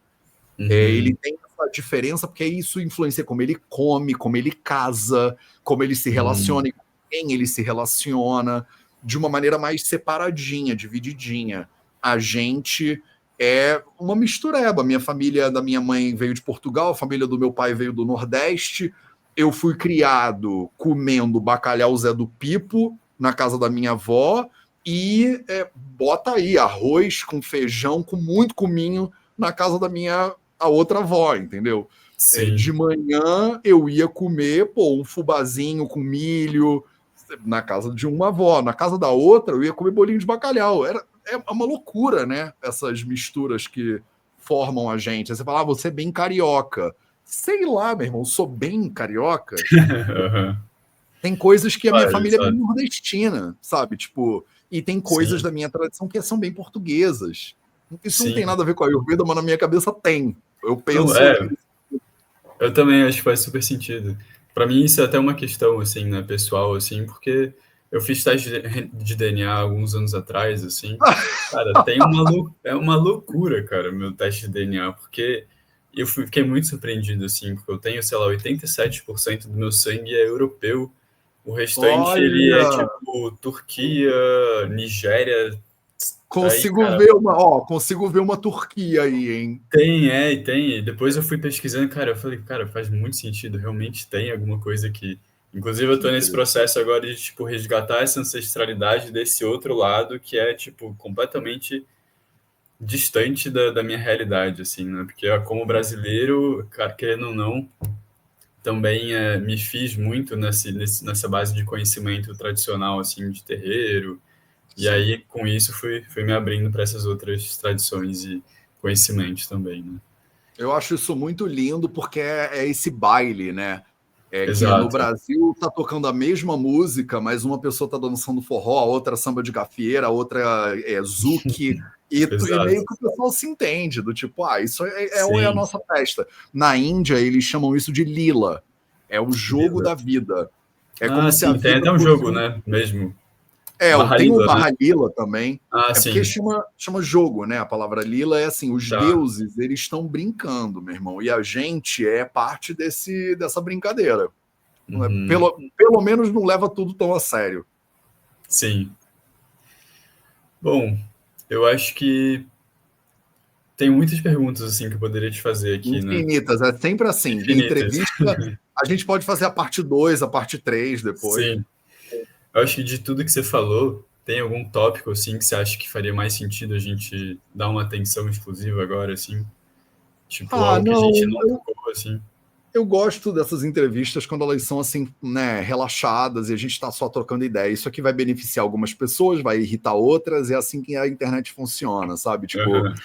Ele tem essa diferença porque isso influencia como ele come, como ele casa, como ele se relaciona e com quem ele se relaciona, de uma maneira mais separadinha, divididinha. A gente é uma mistureba. Minha família da minha mãe veio de Portugal, a família do meu pai veio do Nordeste. Eu fui criado comendo bacalhau Zé do Pipo na casa da minha avó, e bota aí arroz com feijão, com muito cominho na casa da a outra avó, entendeu? De manhã eu ia comer um fubazinho com milho na casa de uma avó, na casa da outra eu ia comer bolinho de bacalhau. é uma loucura, né? Essas misturas que formam a gente. Aí você fala, você é bem carioca. Sei lá, meu irmão, sou bem carioca. Uhum. Tem coisas que a minha Claro, família é bem exato. nordestina, sabe? Tipo, e tem coisas Sim, da minha tradição que são bem portuguesas. Isso não tem sim. nada a ver com a Ayurveda, mas na minha cabeça tem. Eu Não, penso. eu também acho que faz super sentido. Para mim, isso é até uma questão, assim, né, pessoal, assim, porque eu fiz teste de DNA alguns anos atrás, assim. Cara, é uma loucura, cara, o meu teste de DNA, porque fiquei muito surpreendido, assim, porque eu tenho, sei lá, 87% do meu sangue é europeu. O restante, ele é, Olha, tipo, Turquia, Nigéria. Aí, consigo cara, ver consigo ver uma Turquia aí, hein? e tem. E depois eu fui pesquisando, cara, eu falei, cara, faz muito sentido, realmente tem alguma coisa que. Inclusive, eu Que tô nesse interessante. processo agora de, tipo, resgatar essa ancestralidade desse outro lado que é, tipo, completamente distante da minha realidade, assim, né? Porque como brasileiro, cara, querendo ou não, também me fiz muito nessa base de conhecimento tradicional, assim, de terreiro. E Sim. aí, com isso, fui me abrindo para essas outras tradições e conhecimentos também, né? Eu acho isso muito lindo porque é esse baile, né? É que no Exato, Brasil tá tocando a mesma música, mas uma pessoa tá dançando forró, a outra samba de gafieira, a outra é zouk, e meio exato. que o pessoal se entende, do tipo, isso é a Sim, nossa festa. Na Índia, eles chamam isso de lila, é o jogo Lila. da vida. É Ah, como se a sim, tem vida até um fosse jogo, né? Mesmo. tem o Mahalila, né? Barra Lila também. Ah, É porque sim, chama jogo, né? A palavra lila é assim, os tá. deuses, eles estão brincando, meu irmão, e a gente é parte dessa brincadeira. Uhum, Pelo menos não leva tudo tão a sério. sim. Bom, eu acho que tem muitas perguntas, assim, que eu poderia te fazer aqui, né? Infinitas, é sempre assim. Infinitas. Entrevista, a gente pode fazer a parte 2, a parte 3 depois. Sim. Eu acho que de tudo que você falou, tem algum tópico, assim, que você acha que faria mais sentido a gente dar uma atenção exclusiva agora, assim? Tipo, algo que a gente Não, não tocou, assim? eu gosto dessas entrevistas quando elas são assim, né, relaxadas e a gente está só trocando ideia. Isso aqui vai beneficiar algumas pessoas, vai irritar outras, é assim que a internet funciona, sabe? Tipo, Aham.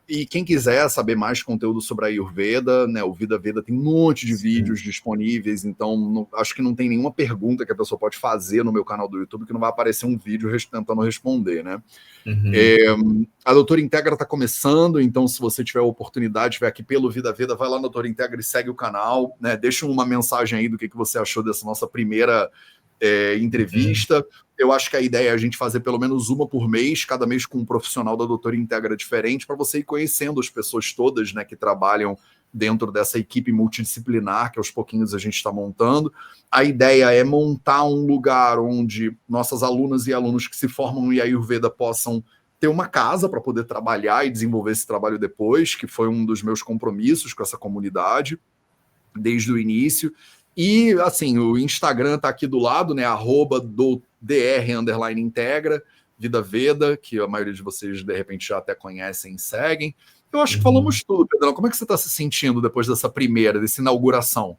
e quem quiser saber mais conteúdo sobre a Ayurveda, né, o Vida Veda tem um monte de Sim. vídeos disponíveis, então acho que não tem nenhuma pergunta que a pessoa pode fazer no meu canal do YouTube que não vai aparecer um vídeo tentando responder, né? Uhum. A Doutora Integra está começando, então se você tiver a oportunidade, estiver aqui pelo Vida Veda, vai lá na Doutora Integra e segue o canal, né? Deixa uma mensagem aí do que você achou dessa nossa primeira Uhum. entrevista. Eu acho que a ideia é a gente fazer pelo menos uma por mês, cada mês com um profissional da Doutora Integra diferente, para você ir conhecendo as pessoas todas, né, que trabalham dentro dessa equipe multidisciplinar que aos pouquinhos a gente está montando. A ideia é montar um lugar onde nossas alunas e alunos que se formam em Ayurveda possam ter uma casa para poder trabalhar e desenvolver esse trabalho depois, que foi um dos meus compromissos com essa comunidade desde o início. E assim, o Instagram está aqui do lado, né? @do dr_integra, Vida Veda, que a maioria de vocês de repente já até conhecem e seguem. Eu acho que Uhum. falamos tudo, Pedrão. Como é que você está se sentindo depois dessa inauguração?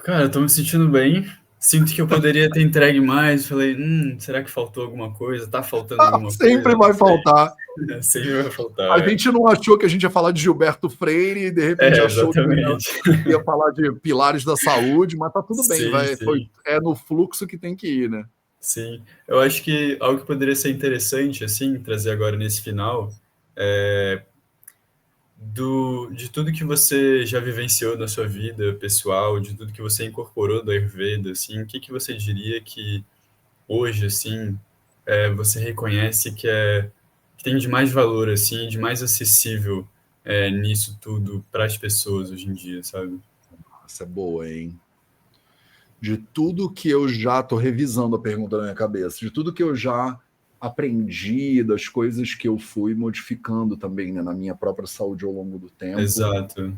Cara, eu tô me sentindo bem. Sinto que eu poderia ter entregue mais. Falei, será que faltou alguma coisa? Tá faltando alguma Sempre coisa? Não vai faltar. sei. Sempre vai A faltar. gente não achou que a gente ia falar de Gilberto Freire e de repente achou que Exatamente. ia falar de pilares da saúde, mas tá tudo bem, Sim, sim, é no fluxo que tem que ir, né? sim. Eu acho que algo que poderia ser interessante, assim, trazer agora nesse final, é de tudo que você já vivenciou na sua vida pessoal, de tudo que você incorporou do Ayurveda, assim, o que que você diria que hoje, assim, você reconhece que tem de mais valor, assim, de mais acessível nisso tudo para as pessoas hoje em dia, sabe? Essa é boa, hein? De tudo que eu já tô revisando a pergunta na minha cabeça, de tudo que eu já aprendi, das coisas que eu fui modificando também, né, na minha própria saúde ao longo do tempo, Exato.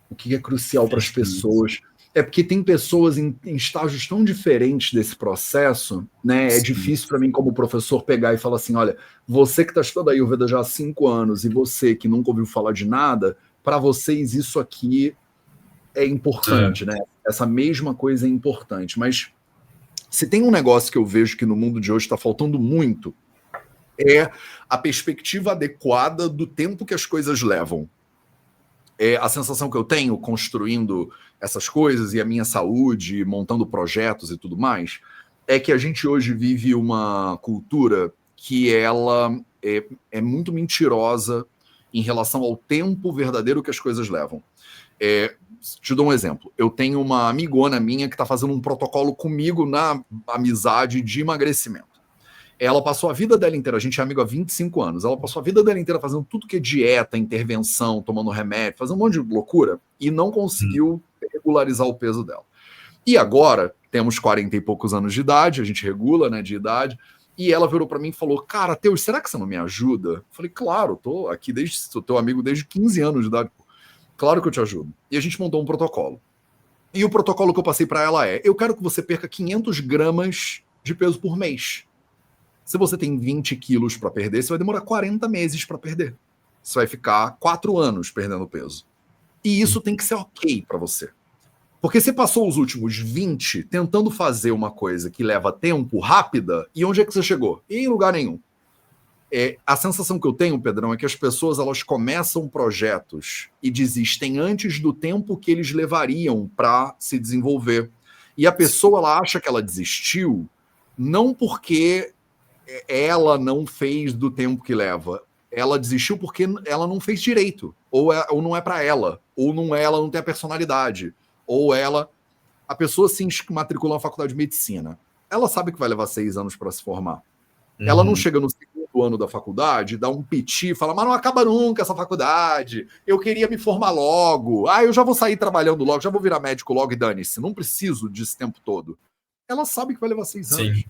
o que é crucial para as Difícil isso. pessoas. É porque tem pessoas em estágios tão diferentes desse processo, né? É Sim. difícil para mim, como professor, pegar e falar assim: olha, você que está estudando a Ayurveda já há 5 anos e você que nunca ouviu falar de nada, para vocês isso aqui é É, importante, né? Essa mesma coisa é importante. Mas Se tem um negócio que eu vejo que no mundo de hoje está faltando muito, é a perspectiva adequada do tempo que as coisas levam. A sensação que eu tenho construindo essas coisas e a minha saúde, montando projetos e tudo mais, é que a gente hoje vive uma cultura que ela é muito mentirosa em relação ao tempo verdadeiro que as coisas levam. Te dou um exemplo. Eu tenho uma amigona minha que está fazendo um protocolo comigo na amizade de emagrecimento. Ela passou a vida dela inteira, a gente é amigo há 25 anos, ela passou a vida dela inteira fazendo tudo que é dieta, intervenção, tomando remédio, fazendo um monte de loucura e não conseguiu regularizar o peso dela. E agora, temos 40 e poucos anos de idade, a gente regula, né, de idade, e ela virou para mim e falou, cara, Teus, será que você não me ajuda? Eu falei, claro, tô aqui sou teu amigo desde 15 anos de idade, claro que eu te ajudo. E a gente montou um protocolo. E o protocolo que eu passei para ela eu quero que você perca 500 gramas de peso por mês. Se você tem 20 quilos para perder, você vai demorar 40 meses para perder. Você vai ficar 4 anos perdendo peso. E isso tem que ser ok para você. Porque você passou os últimos 20 tentando fazer uma coisa que leva tempo, rápida, e onde é que você chegou? Em lugar nenhum. A sensação que eu tenho, Pedrão, é que as pessoas elas começam projetos e desistem antes do tempo que eles levariam para se desenvolver. E a pessoa ela acha que ela desistiu não porque ela não fez do tempo que leva. Ela desistiu porque ela não fez direito. Ou não é para ela. Ou ela não tem a personalidade. Ou a pessoa se matriculou na faculdade de medicina. Ela sabe que vai levar 6 anos para se formar. Ela não chega no segundo ano da faculdade, dá um piti e fala, mas não acaba nunca essa faculdade, eu queria me formar logo, eu já vou sair trabalhando logo, já vou virar médico logo e dane-se, não preciso disso tempo todo. Ela sabe que vai levar 6 anos. Sim.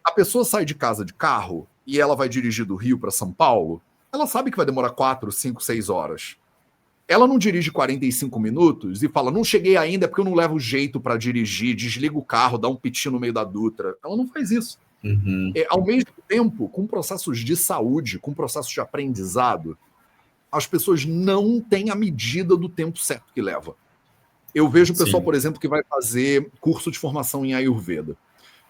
A pessoa sai de casa de carro e ela vai dirigir do Rio para São Paulo, ela sabe que vai demorar 4, 5, 6 horas. Ela não dirige 45 minutos e fala, não cheguei ainda porque eu não levo jeito para dirigir, desliga o carro, dá um piti no meio da Dutra. Ela não faz isso. Ao mesmo tempo, com processos de saúde, com processos de aprendizado, as pessoas não têm a medida do tempo certo que leva. Eu vejo o pessoal, por exemplo, que vai fazer curso de formação em Ayurveda.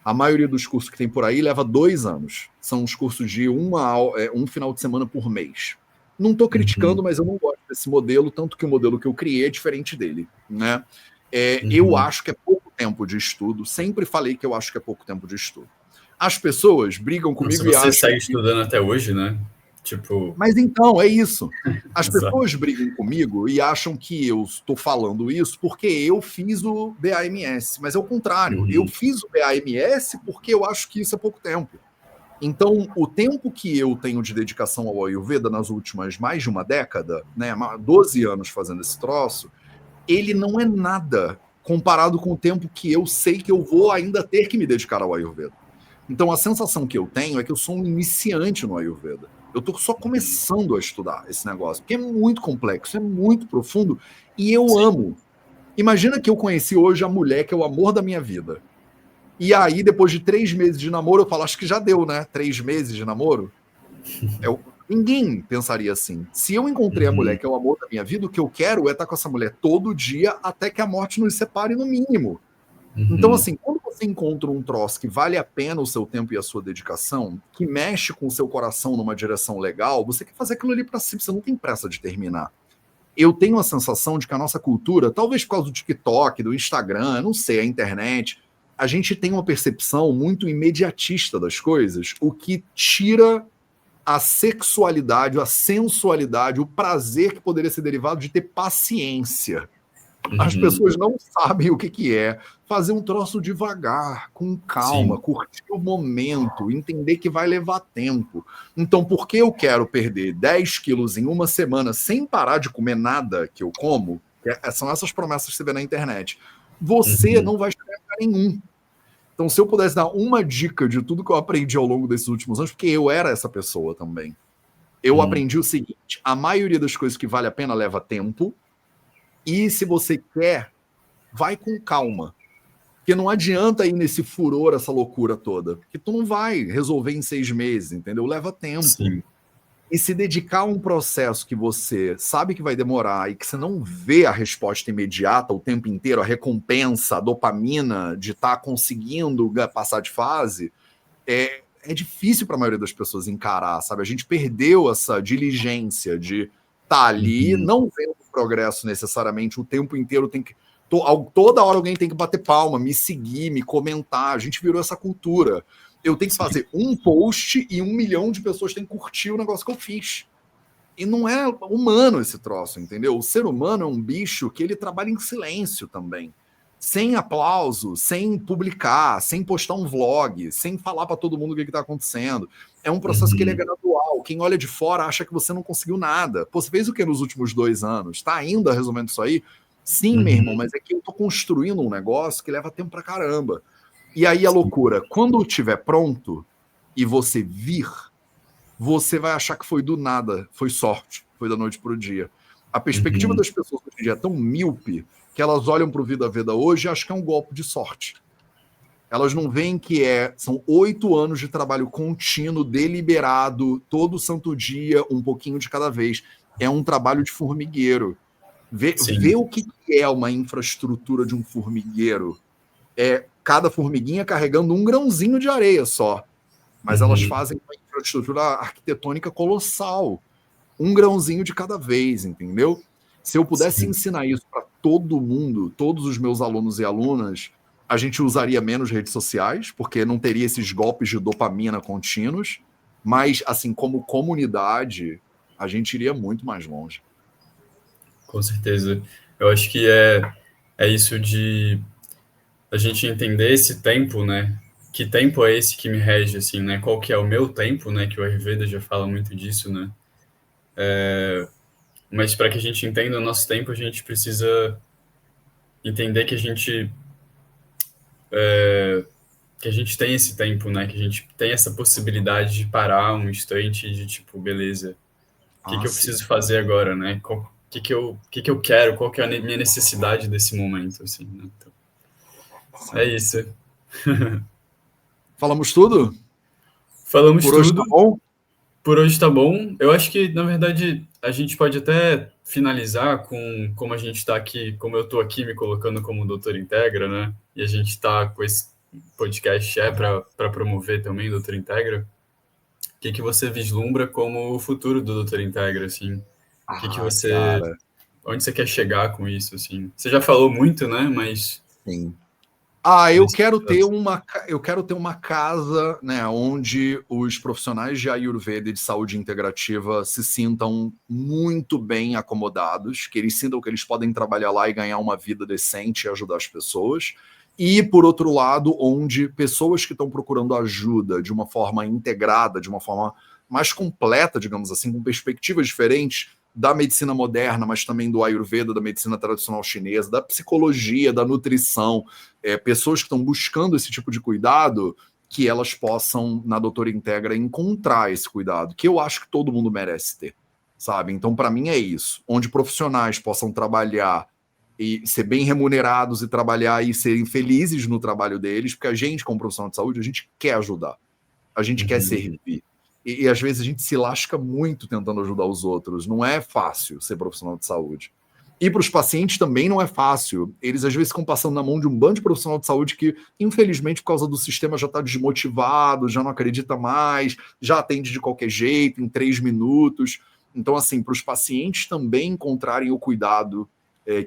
A maioria dos cursos que tem por aí leva 2 anos. São os cursos de um final de semana por mês. Não estou criticando, mas eu não gosto desse modelo, tanto que o modelo que eu criei é diferente dele. Né? Eu acho que é pouco tempo de estudo. Sempre falei que eu acho que é pouco tempo de estudo. As pessoas brigam comigo e acham... Você segue estudando até hoje, né? Tipo... Mas então, é isso. As pessoas brigam comigo e acham que eu estou falando isso porque eu fiz o BAMS. Mas é o contrário. Eu fiz o BAMS porque eu acho que isso é pouco tempo. Então, o tempo que eu tenho de dedicação ao Ayurveda nas últimas mais de uma década, né, 12 anos fazendo esse troço, ele não é nada comparado com o tempo que eu sei que eu vou ainda ter que me dedicar ao Ayurveda. Então, a sensação que eu tenho é que eu sou um iniciante no Ayurveda. Eu estou só começando a estudar esse negócio, porque é muito complexo, é muito profundo, e eu amo. Imagina que eu conheci hoje a mulher que é o amor da minha vida. E aí, depois de 3 meses de namoro, eu falo, acho que já deu, né? 3 meses de namoro. Ninguém pensaria assim. Se eu encontrei a mulher que é o amor da minha vida, o que eu quero é estar com essa mulher todo dia até que a morte nos separe no mínimo. Então, assim, quando você encontra um troço que vale a pena o seu tempo e a sua dedicação, que mexe com o seu coração numa direção legal, você quer fazer aquilo ali para si, você não tem pressa de terminar. Eu tenho a sensação de que a nossa cultura, talvez por causa do TikTok, do Instagram, não sei, a internet, a gente tem uma percepção muito imediatista das coisas, o que tira a sexualidade, a sensualidade, o prazer que poderia ser derivado de ter paciência. As pessoas não sabem o que é fazer um troço devagar, com calma, curtir o momento, entender que vai levar tempo. Então, por que eu quero perder 10 quilos em uma semana sem parar de comer nada que eu como? São essas promessas que você vê na internet. Você não vai chegar a lugar nenhum. Então, se eu pudesse dar uma dica de tudo que eu aprendi ao longo desses últimos anos, porque eu era essa pessoa também, eu aprendi o seguinte: a maioria das coisas que vale a pena leva tempo, e se você quer, vai com calma. Porque não adianta ir nesse furor, essa loucura toda. Porque tu não vai resolver em 6 meses, entendeu? Leva tempo. E se dedicar a um processo que você sabe que vai demorar e que você não vê a resposta imediata o tempo inteiro, a recompensa, a dopamina de estar conseguindo passar de fase, é difícil para a maioria das pessoas encarar, sabe? A gente perdeu essa diligência de estar ali, não vendo progresso necessariamente, o tempo inteiro tem que... Toda hora alguém tem que bater palma, me seguir, me comentar. A gente virou essa cultura. Eu tenho que fazer um post e 1 milhão de pessoas têm que curtir o negócio que eu fiz. E não é humano esse troço, entendeu? O ser humano é um bicho que ele trabalha em silêncio também. Sem aplauso, sem publicar, sem postar um vlog, sem falar para todo mundo o que está acontecendo. É um processo que ele é gradual. Quem olha de fora acha que você não conseguiu nada. Pô, você fez o que nos últimos 2 anos? Tá ainda resolvendo isso aí? Sim, meu irmão, mas é que eu tô construindo um negócio que leva tempo pra caramba. E aí a loucura, quando estiver pronto e você vir, você vai achar que foi do nada, foi sorte, foi da noite pro dia. A perspectiva das pessoas hoje em dia é tão míope que elas olham pro Vida Veda hoje e acham que é um golpe de sorte. Elas não veem que são 8 anos de trabalho contínuo, deliberado, todo santo dia, um pouquinho de cada vez. É um trabalho de formigueiro. Ver o que é uma infraestrutura de um formigueiro. Cada formiguinha carregando um grãozinho de areia só. Mas elas fazem uma infraestrutura arquitetônica colossal. Um grãozinho de cada vez, entendeu? Se eu pudesse ensinar isso para todo mundo, todos os meus alunos e alunas, a gente usaria menos redes sociais, porque não teria esses golpes de dopamina contínuos. Mas, assim, como comunidade, a gente iria muito mais longe. Com certeza. Eu acho que é isso de a gente entender esse tempo, né? Que tempo é esse que me rege, assim, né? Qual que é o meu tempo, né? Que o Ayurveda já fala muito disso, né? Mas para que a gente entenda o nosso tempo, a gente precisa entender que a gente tem esse tempo, né? Que a gente tem essa possibilidade de parar um instante de tipo, beleza, o que eu preciso fazer agora, né? O que eu quero, qual que é a minha necessidade desse momento, assim, né? Então, é isso. Falamos tudo? Falamos Por tudo. hoje tá bom? Por hoje tá bom. Eu acho que, na verdade, a gente pode até finalizar com como a gente está aqui, como eu estou aqui me colocando como Doutor Integra, né? E a gente está com esse podcast para promover também o Doutor Integra. O que você vislumbra como o futuro do Doutor Integra, assim? Cara. Onde você quer chegar com isso, assim? Você já falou muito, né? Mas Sim. Eu quero ter uma casa, né, onde os profissionais de Ayurveda e de saúde integrativa se sintam muito bem acomodados, que eles sintam que eles podem trabalhar lá e ganhar uma vida decente e ajudar as pessoas. E, por outro lado, onde pessoas que estão procurando ajuda de uma forma integrada, de uma forma mais completa, digamos assim, com perspectivas diferentes, da medicina moderna, mas também do Ayurveda, da medicina tradicional chinesa, da psicologia, da nutrição, pessoas que estão buscando esse tipo de cuidado, que elas possam, na Doutora Integra, encontrar esse cuidado, que eu acho que todo mundo merece ter, sabe? Então, para mim, é isso. Onde profissionais possam trabalhar e ser bem remunerados e trabalhar e serem felizes no trabalho deles, porque a gente, como profissional de saúde, a gente quer ajudar, a gente quer servir. E às vezes a gente se lasca muito tentando ajudar os outros. Não é fácil ser profissional de saúde. E para os pacientes também não é fácil. Eles às vezes ficam passando na mão de um bando de profissional de saúde que, infelizmente, por causa do sistema, já está desmotivado, já não acredita mais, já atende de qualquer jeito, em 3 minutos. Então, assim, para os pacientes também encontrarem o cuidado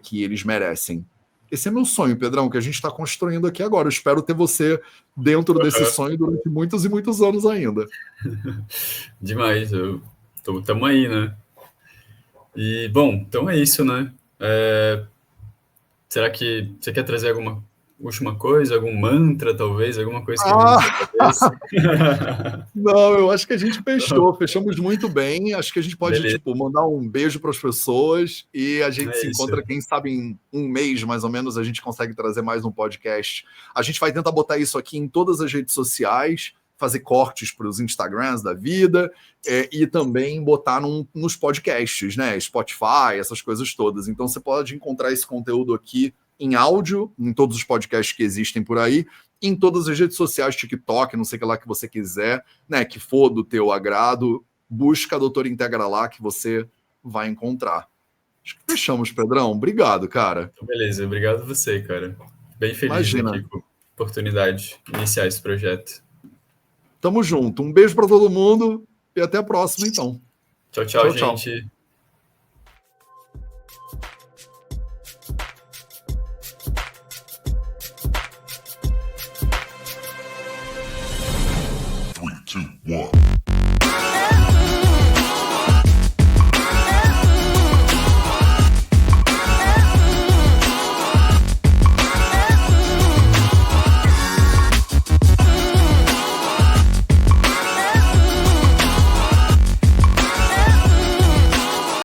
que eles merecem. Esse é meu sonho, Pedrão, que a gente está construindo aqui agora. Eu espero ter você dentro desse sonho durante muitos e muitos anos ainda. Demais, tamo aí, né? E, bom, então é isso, né? Será que você quer trazer alguma última coisa, algum mantra, talvez, alguma coisa que vem na sua cabeça? Não, eu acho que a gente fechamos muito bem. Acho que a gente pode, Beleza. Mandar um beijo para as pessoas e a gente se isso. encontra, quem sabe, em 1 mês, mais ou menos, a gente consegue trazer mais um podcast. A gente vai tentar botar isso aqui em todas as redes sociais, fazer cortes para os Instagrams da vida e também botar nos podcasts, né? Spotify, essas coisas todas. Então você pode encontrar esse conteúdo aqui em áudio, em todos os podcasts que existem por aí, em todas as redes sociais, TikTok, não sei o que lá que você quiser, né, que for do teu agrado, busca a Doutora Integra lá que você vai encontrar. Acho que fechamos, Pedrão. Obrigado, cara. Beleza, obrigado a você, cara. Bem feliz aqui Imagina. com a oportunidade de iniciar esse projeto. Tamo junto. Um beijo para todo mundo e até a próxima, então. Tchau, tchau, Tchau, tchau. gente.